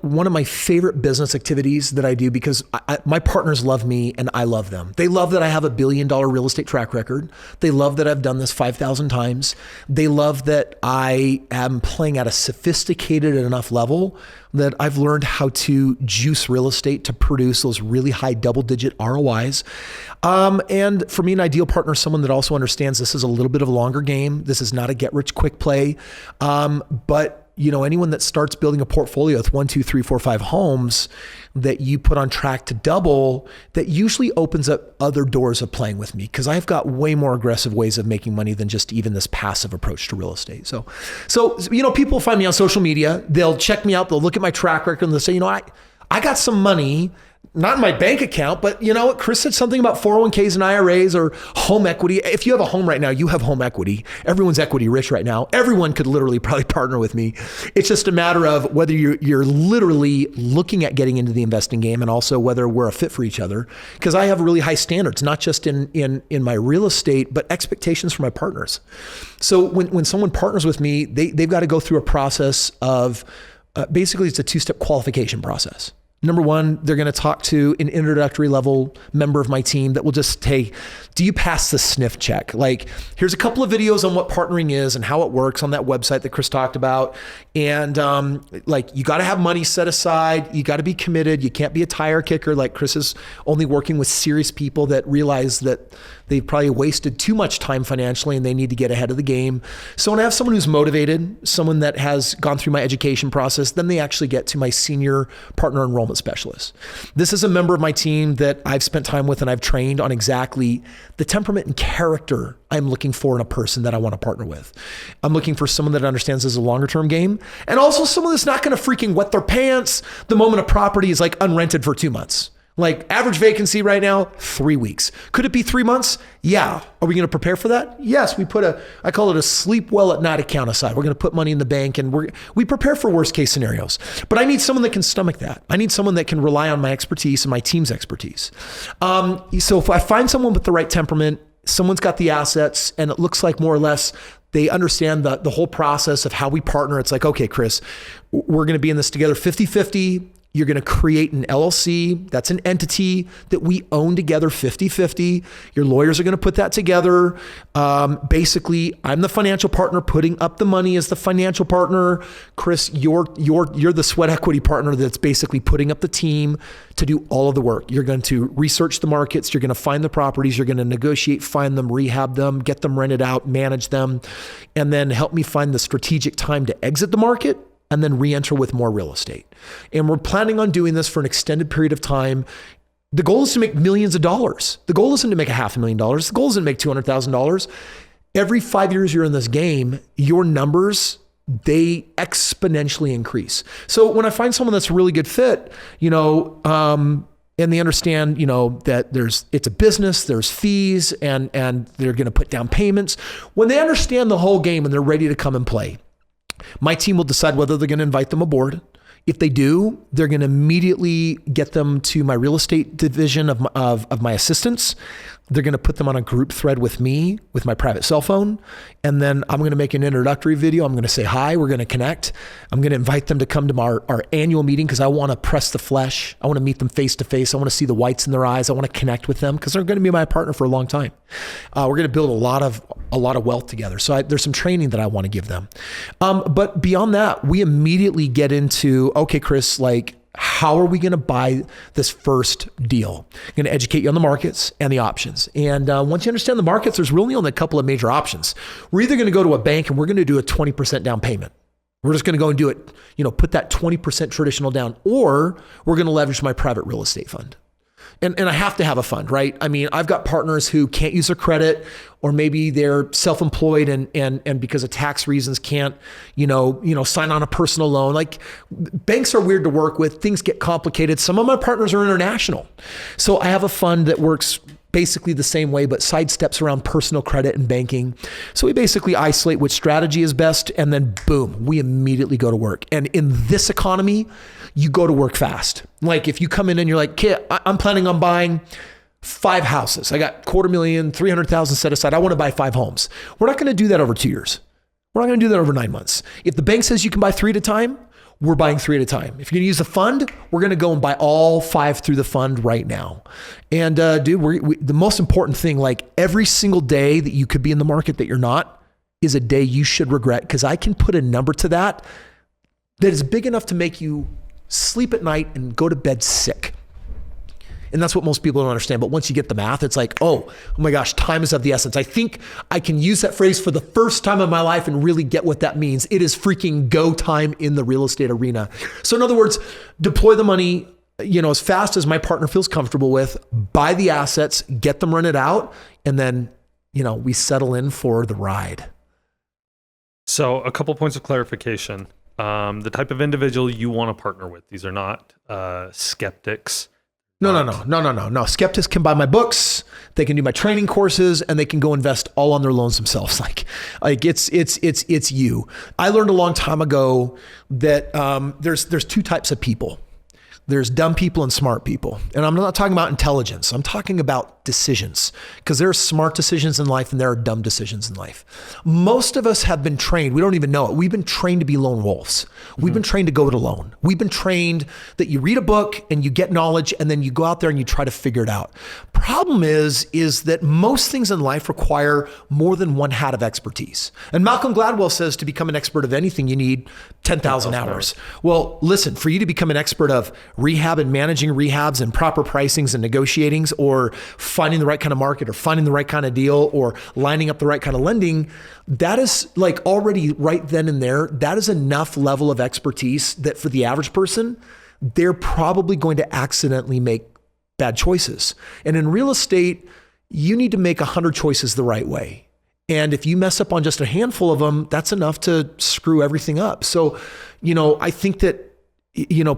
one of my favorite business activities that I do because my partners love me and I love them. They love that I have $1 billion real estate track record. They love that I've done this 5,000 times. They love that I am playing at a sophisticated enough level that I've learned how to juice real estate to produce those really high double-digit ROIs. And for me, an ideal partner is someone that also understands this is a little bit of a longer game. This is not a get-rich-quick play. But anyone that starts building a portfolio with 1, 2, 3, 4, 5 homes that you put on track to double, that usually opens up other doors of playing with me because I've got way more aggressive ways of making money than just even this passive approach to real estate. So people find me on social media. They'll check me out. They'll look at my track record and they'll say, I got some money, not in my bank account, but Kris said something about 401ks and IRAs or home equity. If you have a home right now, you have home equity. Everyone's equity rich right now. Everyone could literally probably partner with me. It's just a matter of whether you're literally looking at getting into the investing game and also whether we're a fit for each other. Because I have really high standards, not just in my real estate, but expectations for my partners. So when someone partners with me, they've got to go through a process of basically it's a 2-step qualification process. Number one, they're going to talk to an introductory level member of my team that will just say, do you pass the sniff check? Like, here's a couple of videos on what partnering is and how it works on that website that Kris talked about. And you got to have money set aside. You got to be committed. You can't be a tire kicker. Like Kris is only working with serious people that realize that they've probably wasted too much time financially and they need to get ahead of the game. So when I have someone who's motivated, someone that has gone through my education process, then they actually get to my senior partner enrollment specialist. This is a member of my team that I've spent time with and I've trained on exactly the temperament and character I'm looking for in a person that I want to partner with. I'm looking for someone that understands this is a longer term game and also someone that's not going to freaking wet their pants the moment a property is like unrented for 2 months. Like average vacancy right now, 3 weeks. Could it be 3 months? Yeah. Are we going to prepare for that? Yes. We put I call it a sleep well at night account aside. We're going to put money in the bank and we prepare for worst case scenarios. But I need someone that can stomach that. I need someone that can rely on my expertise and my team's expertise. So if I find someone with the right temperament, someone's got the assets and it looks like more or less they understand the whole process of how we partner. It's like, okay, Kris, we're going to be in this together 50-50. You're going to create an LLC. That's an entity that we own together 50-50. Your lawyers are going to put that together. Basically, I'm the financial partner putting up the money as the financial partner. Kris, you're the sweat equity partner that's basically putting up the team to do all of the work. You're going to research the markets. You're going to find the properties. You're going to negotiate, find them, rehab them, get them rented out, manage them, and then help me find the strategic time to exit the market and then re-enter with more real estate. And we're planning on doing this for an extended period of time. The goal is to make millions of dollars. The goal isn't to make $500,000. The goal isn't to make $200,000. Every 5 years you're in this game, your numbers, they exponentially increase. So when I find someone that's a really good fit, and they understand, that it's a business, there's fees, and they're going to put down payments. When they understand the whole game and they're ready to come and play, my team will decide whether they're going to invite them aboard. If they do, they're going to immediately get them to my real estate division of my assistants. They're going to put them on a group thread with me, with my private cell phone. And then I'm going to make an introductory video. I'm going to say hi. We're going to connect. I'm going to invite them to come to our annual meeting because I want to press the flesh. I want to meet them face to face. I want to see the whites in their eyes. I want to connect with them because they're going to be my partner for a long time. We're going to build a lot of wealth together. So there's some training that I want to give them. But beyond that, we immediately get into, okay, Kris, how are we going to buy this first deal? I'm going to educate you on the markets and the options. And once you understand the markets, there's really only a couple of major options. We're either going to go to a bank and we're going to do a 20% down payment. We're just going to go and do it, put that 20% traditional down, or we're going to leverage my private real estate fund. And I have to have a fund, right? I mean, I've got partners who can't use their credit, or maybe they're self-employed and because of tax reasons can't, sign on a personal loan. Like, banks are weird to work with. Things get complicated. Some of my partners are international. So I have a fund that works basically the same way, but sidesteps around personal credit and banking. So we basically isolate which strategy is best, and then boom, we immediately go to work. And in this economy, you go to work fast. Like if you come in and you're like, Kit, I'm planning on buying 5 houses. I got $250,000, $300,000 set aside. I want to buy 5 homes. We're not going to do that over 2 years. We're not going to do that over 9 months. If the bank says you can buy 3 at a time, we're buying 3 at a time. If you're going to use a fund, we're going to go and buy all 5 through the fund right now. And dude, the most important thing, like every single day that you could be in the market that you're not is a day you should regret, because I can put a number to that is big enough to make you sleep at night and go to bed sick. And that's what most people don't understand. But once you get the math, it's like, oh my gosh, time is of the essence. I think I can use that phrase for the first time in my life and really get what that means. It is freaking go time in the real estate arena. So in other words, deploy the money, as fast as my partner feels comfortable with, buy the assets, get them rented out, and then, we settle in for the ride. So a couple points of clarification. The type of individual you want to partner with, these are not skeptics. No. Skeptics can buy my books. They can do my training courses, and they can go invest all on their loans themselves. Like it's you. I learned a long time ago that there's 2 types of people. There's dumb people and smart people. And I'm not talking about intelligence. I'm talking about decisions, because there are smart decisions in life and there are dumb decisions in life. Most of us have been trained. We don't even know it. We've been trained to be lone wolves. We've been trained to go it alone. We've been trained that you read a book and you get knowledge and then you go out there and you try to figure it out. Problem is that most things in life require more than one hat of expertise. And Malcolm Gladwell says to become an expert of anything, you need 10,000 hours. Well, listen, for you to become an expert of rehab and managing rehabs and proper pricings and negotiatings, or finding the right kind of market, or finding the right kind of deal, or lining up the right kind of lending, that is like already right then and there, that is enough level of expertise that for the average person, they're probably going to accidentally make bad choices. And in real estate, you need to make 100 choices the right way. And if you mess up on just a handful of them, that's enough to screw everything up. So, I think that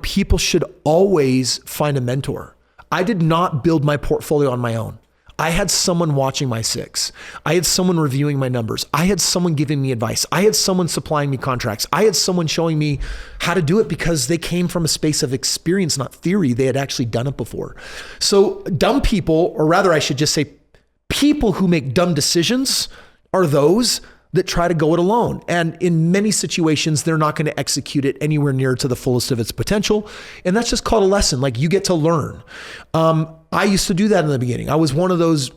people should always find a mentor. I did not build my portfolio on my own. I had someone watching my 6. I had someone reviewing my numbers. I had someone giving me advice. I had someone supplying me contracts. I had someone showing me how to do it, because they came from a space of experience, not theory. They had actually done it before. So dumb people, or rather I should just say people who make dumb decisions, are those that try to go it alone. And in many situations, they're not going to execute it anywhere near to the fullest of its potential. And that's just called a lesson. Like, you get to learn. I used to do that in the beginning. I was one of those,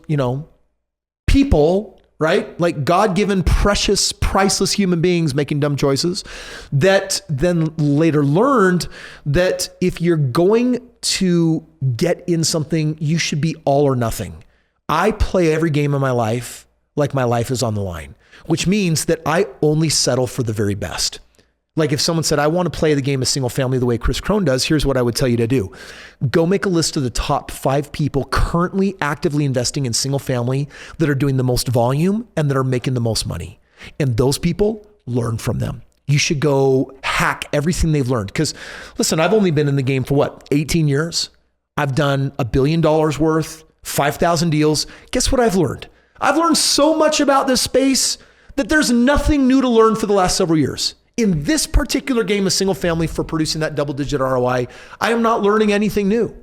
people, right? Like God-given, precious, priceless human beings making dumb choices, that then later learned that if you're going to get in something, you should be all or nothing. I play every game of my life like my life is on the line, which means that I only settle for the very best. Like if someone said, I want to play the game of single family the way Kris Krohn does, here's what I would tell you to do. Go make a list of the top 5 people currently actively investing in single family that are doing the most volume and that are making the most money. And those people, learn from them. You should go hack everything they've learned. Because listen, I've only been in the game for 18 years. I've done $1 billion worth, 5,000 deals. Guess what I've learned? I've learned so much about this space that there's nothing new to learn for the last several years. In this particular game of single family for producing that double-digit ROI, I am not learning anything new.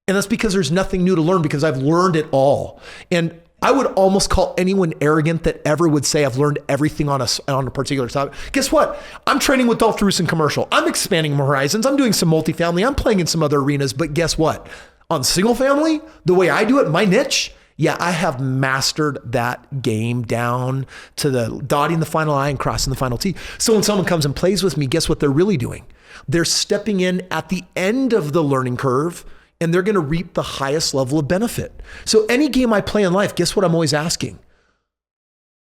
And that's because there's nothing new to learn, because I've learned it all. And I would almost call anyone arrogant that ever would say I've learned everything on a particular topic. Guess what? I'm training with Dolph Rusin commercial. I'm expanding my horizons. I'm doing some multifamily. I'm playing in some other arenas. But guess what? On single family, the way I do it, my niche, yeah, I have mastered that game down to the dotting the final I and crossing the final T. So when someone comes and plays with me, guess what they're really doing? They're stepping in at the end of the learning curve, and they're going to reap the highest level of benefit. So any game I play in life, guess what I'm always asking?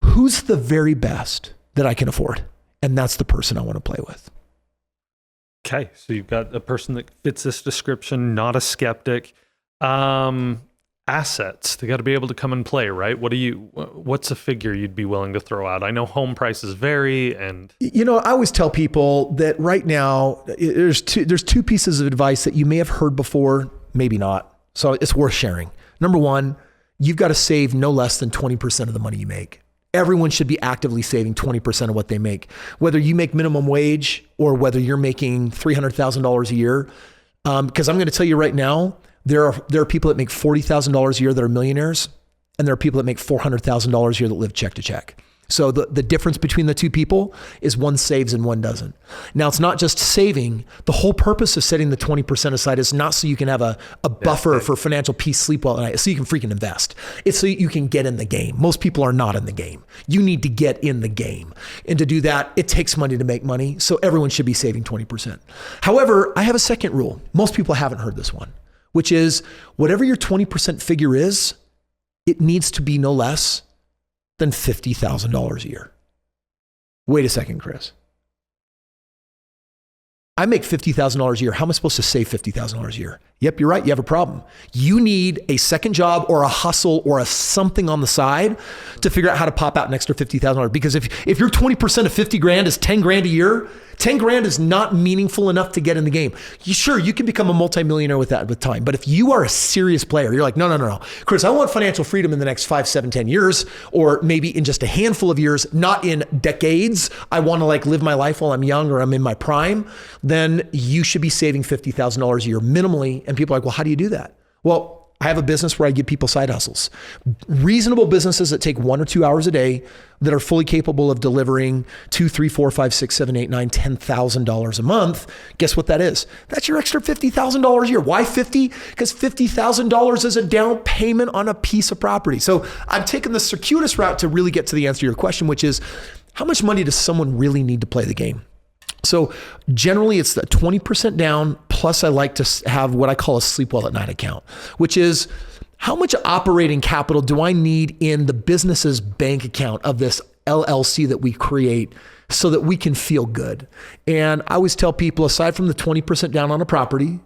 Who's the very best that I can afford? And that's the person I want to play with. Okay, so you've got a person that fits this description, not a skeptic. Assets, they got to be able to come and play, right? What's a figure you'd be willing to throw out? I know home prices vary, and I always tell people that right now there's two pieces of advice that you may have heard before, maybe not. So it's worth sharing. Number one, you've got to save no less than 20% of the money you make. Everyone should be actively saving 20% of what they make, whether you make minimum wage or whether you're making $300,000 a year. Because I'm going to tell you right now, There are people that make $40,000 a year that are millionaires, and there are people that make $400,000 a year that live check to check. So the difference between the two people is one saves and one doesn't. Now, it's not just saving. The whole purpose of setting the 20% aside is not so you can have a buffer for financial peace, sleep well at night, so you can freaking invest. It's so you can get in the game. Most people are not in the game. You need to get in the game. And to do that, it takes money to make money. So everyone should be saving 20%. However, I have a second rule. Most people haven't heard this one, which is whatever your 20% figure is, it needs to be no less than $50,000 a year. Wait a second, Kris. I make $50,000 a year. How am I supposed to save $50,000 a year? Yep, you're right. You have a problem. You need a second job or a hustle or a something on the side to figure out how to pop out an extra $50,000. Because if your 20% of 50 grand is 10 grand a year, 10 grand is not meaningful enough to get in the game. Sure, you can become a multimillionaire with that with time. But if you are a serious player, you're like, no. Kris, I want financial freedom in the next 5, 7, 10 years, or maybe in just a handful of years, not in decades. I want to live my life while I'm young or I'm in my prime. Then you should be saving $50,000 a year minimally. And people are like, well, how do you do that? Well, I have a business where I give people side hustles. Reasonable businesses that take 1 or 2 hours a day that are fully capable of delivering $2, $3, $4, $5, $6, $7, $8, $9, $10,000 a month. Guess what that is? That's your extra $50,000 a year. Why 50? Because $50,000 is a down payment on a piece of property. So I'm taking the circuitous route to really get to the answer to your question, which is how much money does someone really need to play the game? So generally it's the 20% down, plus I like to have what I call a sleep well at night account, which is how much operating capital do I need in the business's bank account of this LLC that we create so that we can feel good. And I always tell people, aside from the 20% down on a property,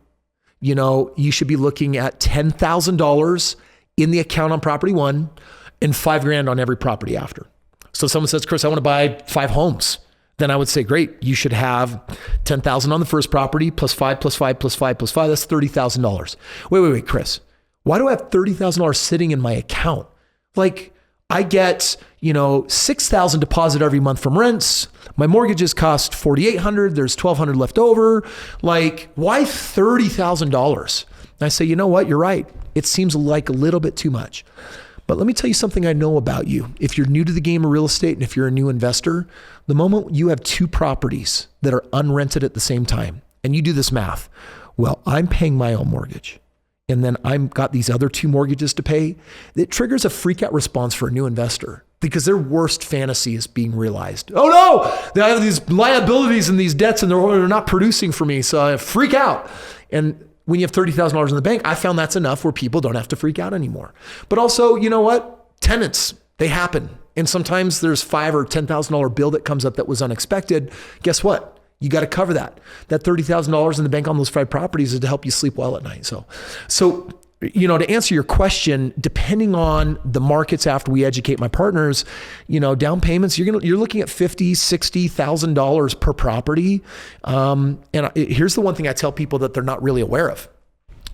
you should be looking at $10,000 in the account on property one and $5 grand on every property after. So someone says, Kris, I want to buy 5 homes. Then I would say, great, you should have 10,000 on the first property plus 5, plus 5, plus 5, plus 5. That's $30,000. Wait, Kris, why do I have $30,000 sitting in my account? I get, $6,000 deposit every month from rents. My mortgages cost $4,800. There's $1,200 left over. Why $30,000? I say, you know what? You're right. It seems like a little bit too much. But let me tell you something I know about you. If you're new to the game of real estate and if you're a new investor, the moment you have 2 properties that are unrented at the same time, and you do this math, well, I'm paying my own mortgage, and then I've got these other 2 mortgages to pay, it triggers a freak out response for a new investor because their worst fantasy is being realized. Oh no, I have these liabilities and these debts and they're not producing for me, so I freak out. And when you have $30,000 in the bank, I found that's enough where people don't have to freak out anymore. But also, you know what? Tenants, they happen. And sometimes there's $5,000 or $10,000 bill that comes up that was unexpected. Guess what? You got to cover that. That $30,000 in the bank on those 5 properties is to help you sleep well at night. So to answer your question, depending on the markets after we educate my partners, down payments, you're looking at $50,000, $60,000 per property. Here's the one thing I tell people that they're not really aware of.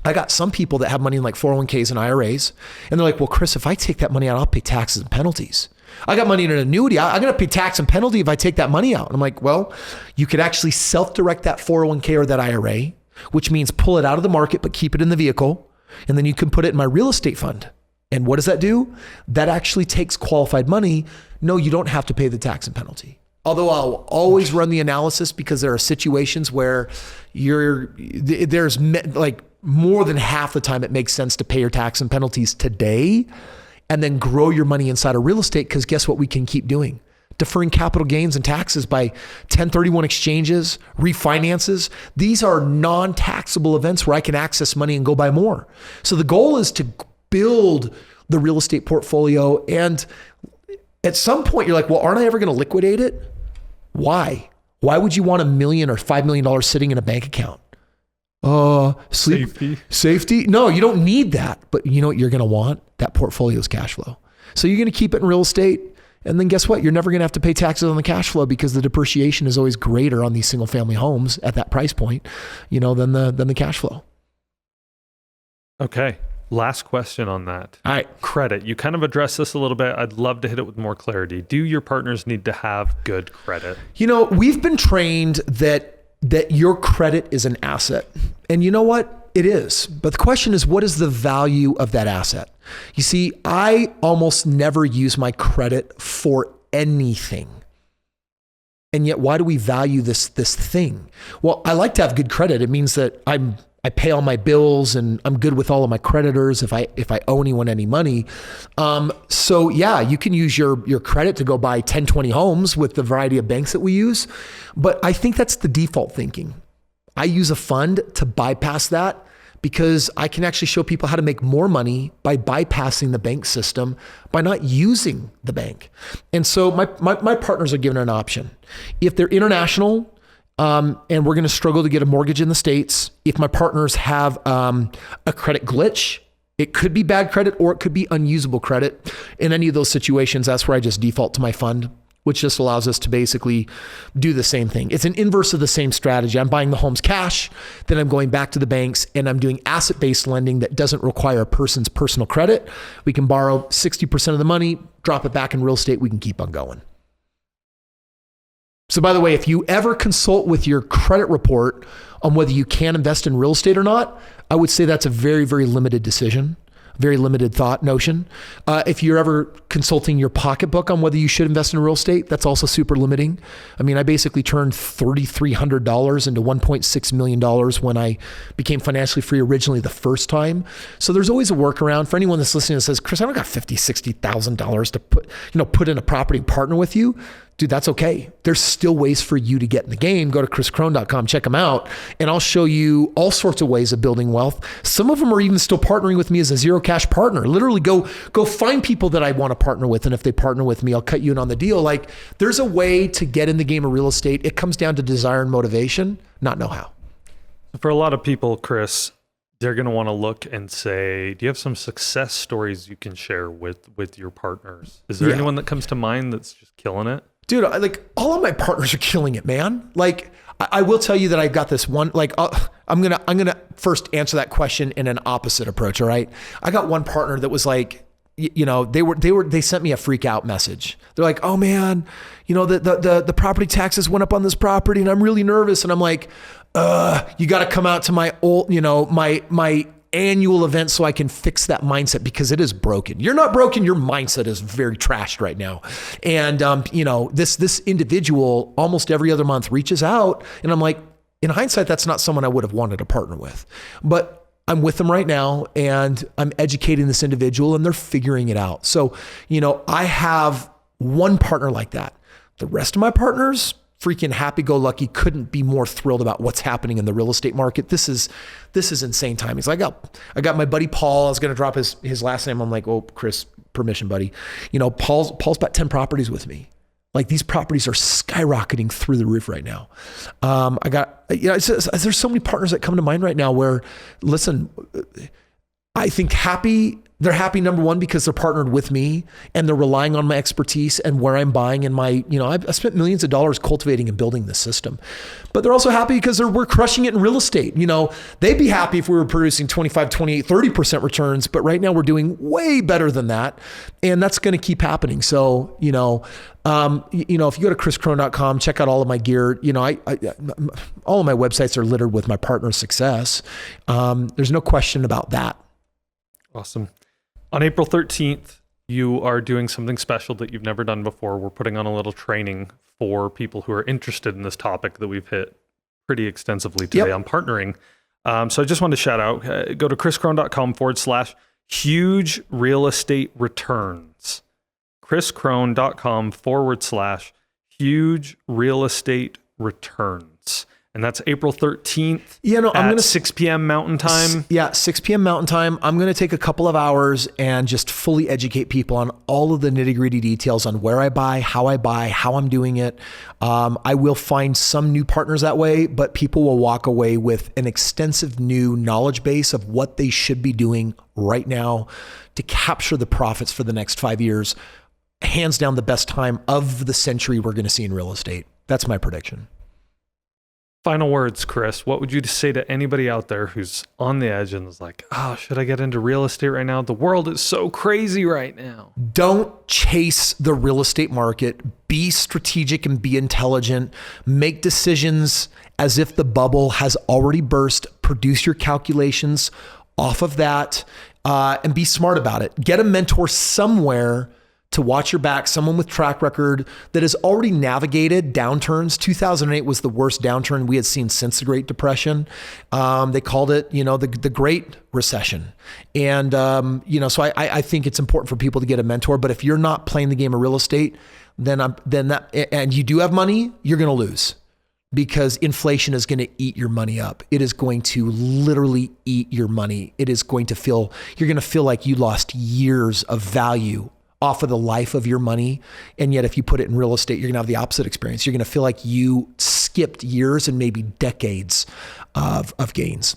I got some people that have money in 401ks and IRAs, and they're like, well, Kris, if I take that money out, I'll pay taxes and penalties. I got money in an annuity. I'm going to pay tax and penalty if I take that money out. And I'm like, well, you could actually self-direct that 401k or that IRA, which means pull it out of the market, but keep it in the vehicle. And then you can put it in my real estate fund. And what does that do? That actually takes qualified money. No, you don't have to pay the tax and penalty. Although I'll always run the analysis because there are situations where there's more than half the time it makes sense to pay your tax and penalties today and then grow your money inside of real estate, because guess what we can keep doing? Deferring capital gains and taxes by 1031 exchanges, refinances. These are non-taxable events where I can access money and go buy more. So the goal is to build the real estate portfolio. And at some point you're like, well, aren't I ever going to liquidate it? Why? Why would you want $1 million or $5 million sitting in a bank account? Safety? No, you don't need that. But you know what you're going to want? That portfolio's cash flow. So you're going to keep it in real estate. And then guess what? You're never going to have to pay taxes on the cash flow because the depreciation is always greater on these single family homes at that price point, than the cash flow. Okay. Last question on that. All right. Credit. You kind of addressed this a little bit. I'd love to hit it with more clarity. Do your partners need to have good credit? We've been trained that your credit is an asset. And you know what? It is. But the question is, what is the value of that asset? You see, I almost never use my credit for anything. And yet, why do we value this thing? Well, I like to have good credit. It means that I pay all my bills and I'm good with all of my creditors if I owe anyone any money. So yeah, you can use your credit to go buy 10, 20 homes with the variety of banks that we use. But I think that's the default thinking. I use a fund to bypass that because I can actually show people how to make more money by bypassing the bank system, by not using the bank. And so my partners are given an option. If they're international, and we're going to struggle to get a mortgage in the States, if my partners have a credit glitch, it could be bad credit or it could be unusable credit. In any of those situations, that's where I just default to my fund, which just allows us to basically do the same thing. It's an inverse of the same strategy. I'm buying the homes cash, then I'm going back to the banks and I'm doing asset-based lending that doesn't require a person's personal credit. We can borrow 60% of the money, drop it back in real estate, we can keep on going. So by the way, if you ever consult with your credit report on whether you can invest in real estate or not, I would say that's a very, very limited decision, very limited thought notion. If you're ever consulting your pocketbook on whether you should invest in real estate, that's also super limiting. I mean, I basically turned $3,300 into $1.6 million when I became financially free originally the first time. So there's always a workaround for anyone that's listening that says, Kris, I don't got $50,000, $60,000 to put in a property and partner with you. Dude, that's okay. There's still ways for you to get in the game. Go to kriskrohn.com, check them out, and I'll show you all sorts of ways of building wealth. Some of them are even still partnering with me as a zero cash partner. Literally go find people that I want to partner with, and if they partner with me, I'll cut you in on the deal. Like, there's a way to get in the game of real estate. It comes down to desire and motivation, not know-how. For a lot of people, Kris, they're going to want to look and say, do you have some success stories you can share with your partners? Is there anyone that comes to mind that's just killing it? Dude, like all of my partners are killing it, man. Like I will tell you that I've got this one, like I'm going to first answer that question in an opposite approach. All right. I got one partner that was like, they sent me a freak out message. They're like, oh man, the property taxes went up on this property and I'm really nervous. And I'm like, you got to come out to my old, my annual event so I can fix that mindset because it is broken. You're not broken. Your mindset is very trashed right now. And, this individual almost every other month reaches out and I'm like, in hindsight, that's not someone I would have wanted to partner with, but I'm with them right now and I'm educating this individual and they're figuring it out. So, I have one partner like that. The rest of my partners, freaking happy-go-lucky, couldn't be more thrilled about what's happening in the real estate market. This is insane timing. So I got my buddy Paul. I was going to drop his last name. I'm like, oh, Kris, permission, buddy. Paul's about 10 properties with me. Like these properties are skyrocketing through the roof right now. There's so many partners that come to mind right now where, listen, I think they're happy, number one, because they're partnered with me and they're relying on my expertise and where I'm buying and I've spent millions of dollars cultivating and building this system, but they're also happy because we're crushing it in real estate. They'd be happy if we were producing 25, 28, 30% returns, but right now we're doing way better than that. And that's going to keep happening. So, if you go to kriskrohn.com, check out all of my gear, all of my websites are littered with my partner success. There's no question about that. Awesome. On April 13th, you are doing something special that you've never done before. We're putting on a little training for people who are interested in this topic that we've hit pretty extensively today on partnering. So I just wanted to shout out, go to kriskrohn.com/huge real estate returns. kriskrohn.com/huge real estate returns. And that's April 13th at 6 p.m. Mountain Time. Yeah, 6 p.m. Mountain Time. I'm going to take a couple of hours and just fully educate people on all of the nitty-gritty details on where I buy, how I'm doing it. I will find some new partners that way, but people will walk away with an extensive new knowledge base of what they should be doing right now to capture the profits for the next 5 years. Hands down the best time of the century we're going to see in real estate. That's my prediction. Final words, Kris. What would you say to anybody out there who's on the edge and is like, oh, should I get into real estate right now? The world is so crazy right now. Don't chase the real estate market. Be strategic and be intelligent. Make decisions as if the bubble has already burst. Produce your calculations off of that and be smart about it. Get a mentor somewhere to watch your back, someone with track record that has already navigated downturns. 2008 was the worst downturn we had seen since the Great Depression. They called it, the Great Recession. And, so I think it's important for people to get a mentor, but if you're not playing the game of real estate, and you do have money, you're going to lose because inflation is going to eat your money up. It is going to literally eat your money. You're going to feel like you lost years of value off of the life of your money. And yet if you put it in real estate, you're gonna have the opposite experience. You're gonna feel like you skipped years and maybe decades of gains.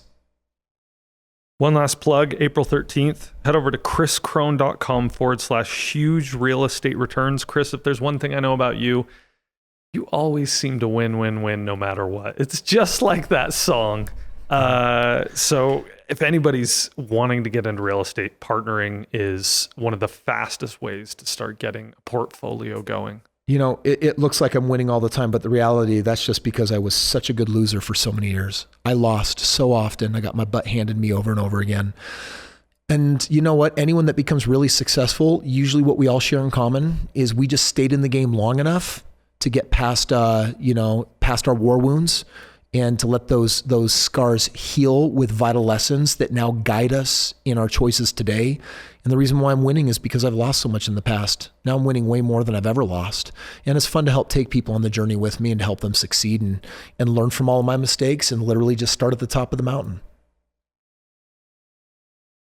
One last plug, April 13th, head over to kriskrohn.com/huge real estate returns. Kris, if there's one thing I know about you, you always seem to win no matter what. It's just like that song. So if anybody's wanting to get into real estate, partnering is one of the fastest ways to start getting a portfolio going. It looks like I'm winning all the time, but the reality, that's just because I was such a good loser for so many years. I lost so often. I got my butt handed me over and over again. And you know what? Anyone that becomes really successful, usually what we all share in common is we just stayed in the game long enough to get past our war wounds and to let those scars heal with vital lessons that now guide us in our choices today. And the reason why I'm winning is because I've lost so much in the past. Now I'm winning way more than I've ever lost. And it's fun to help take people on the journey with me and to help them succeed and learn from all of my mistakes and literally just start at the top of the mountain.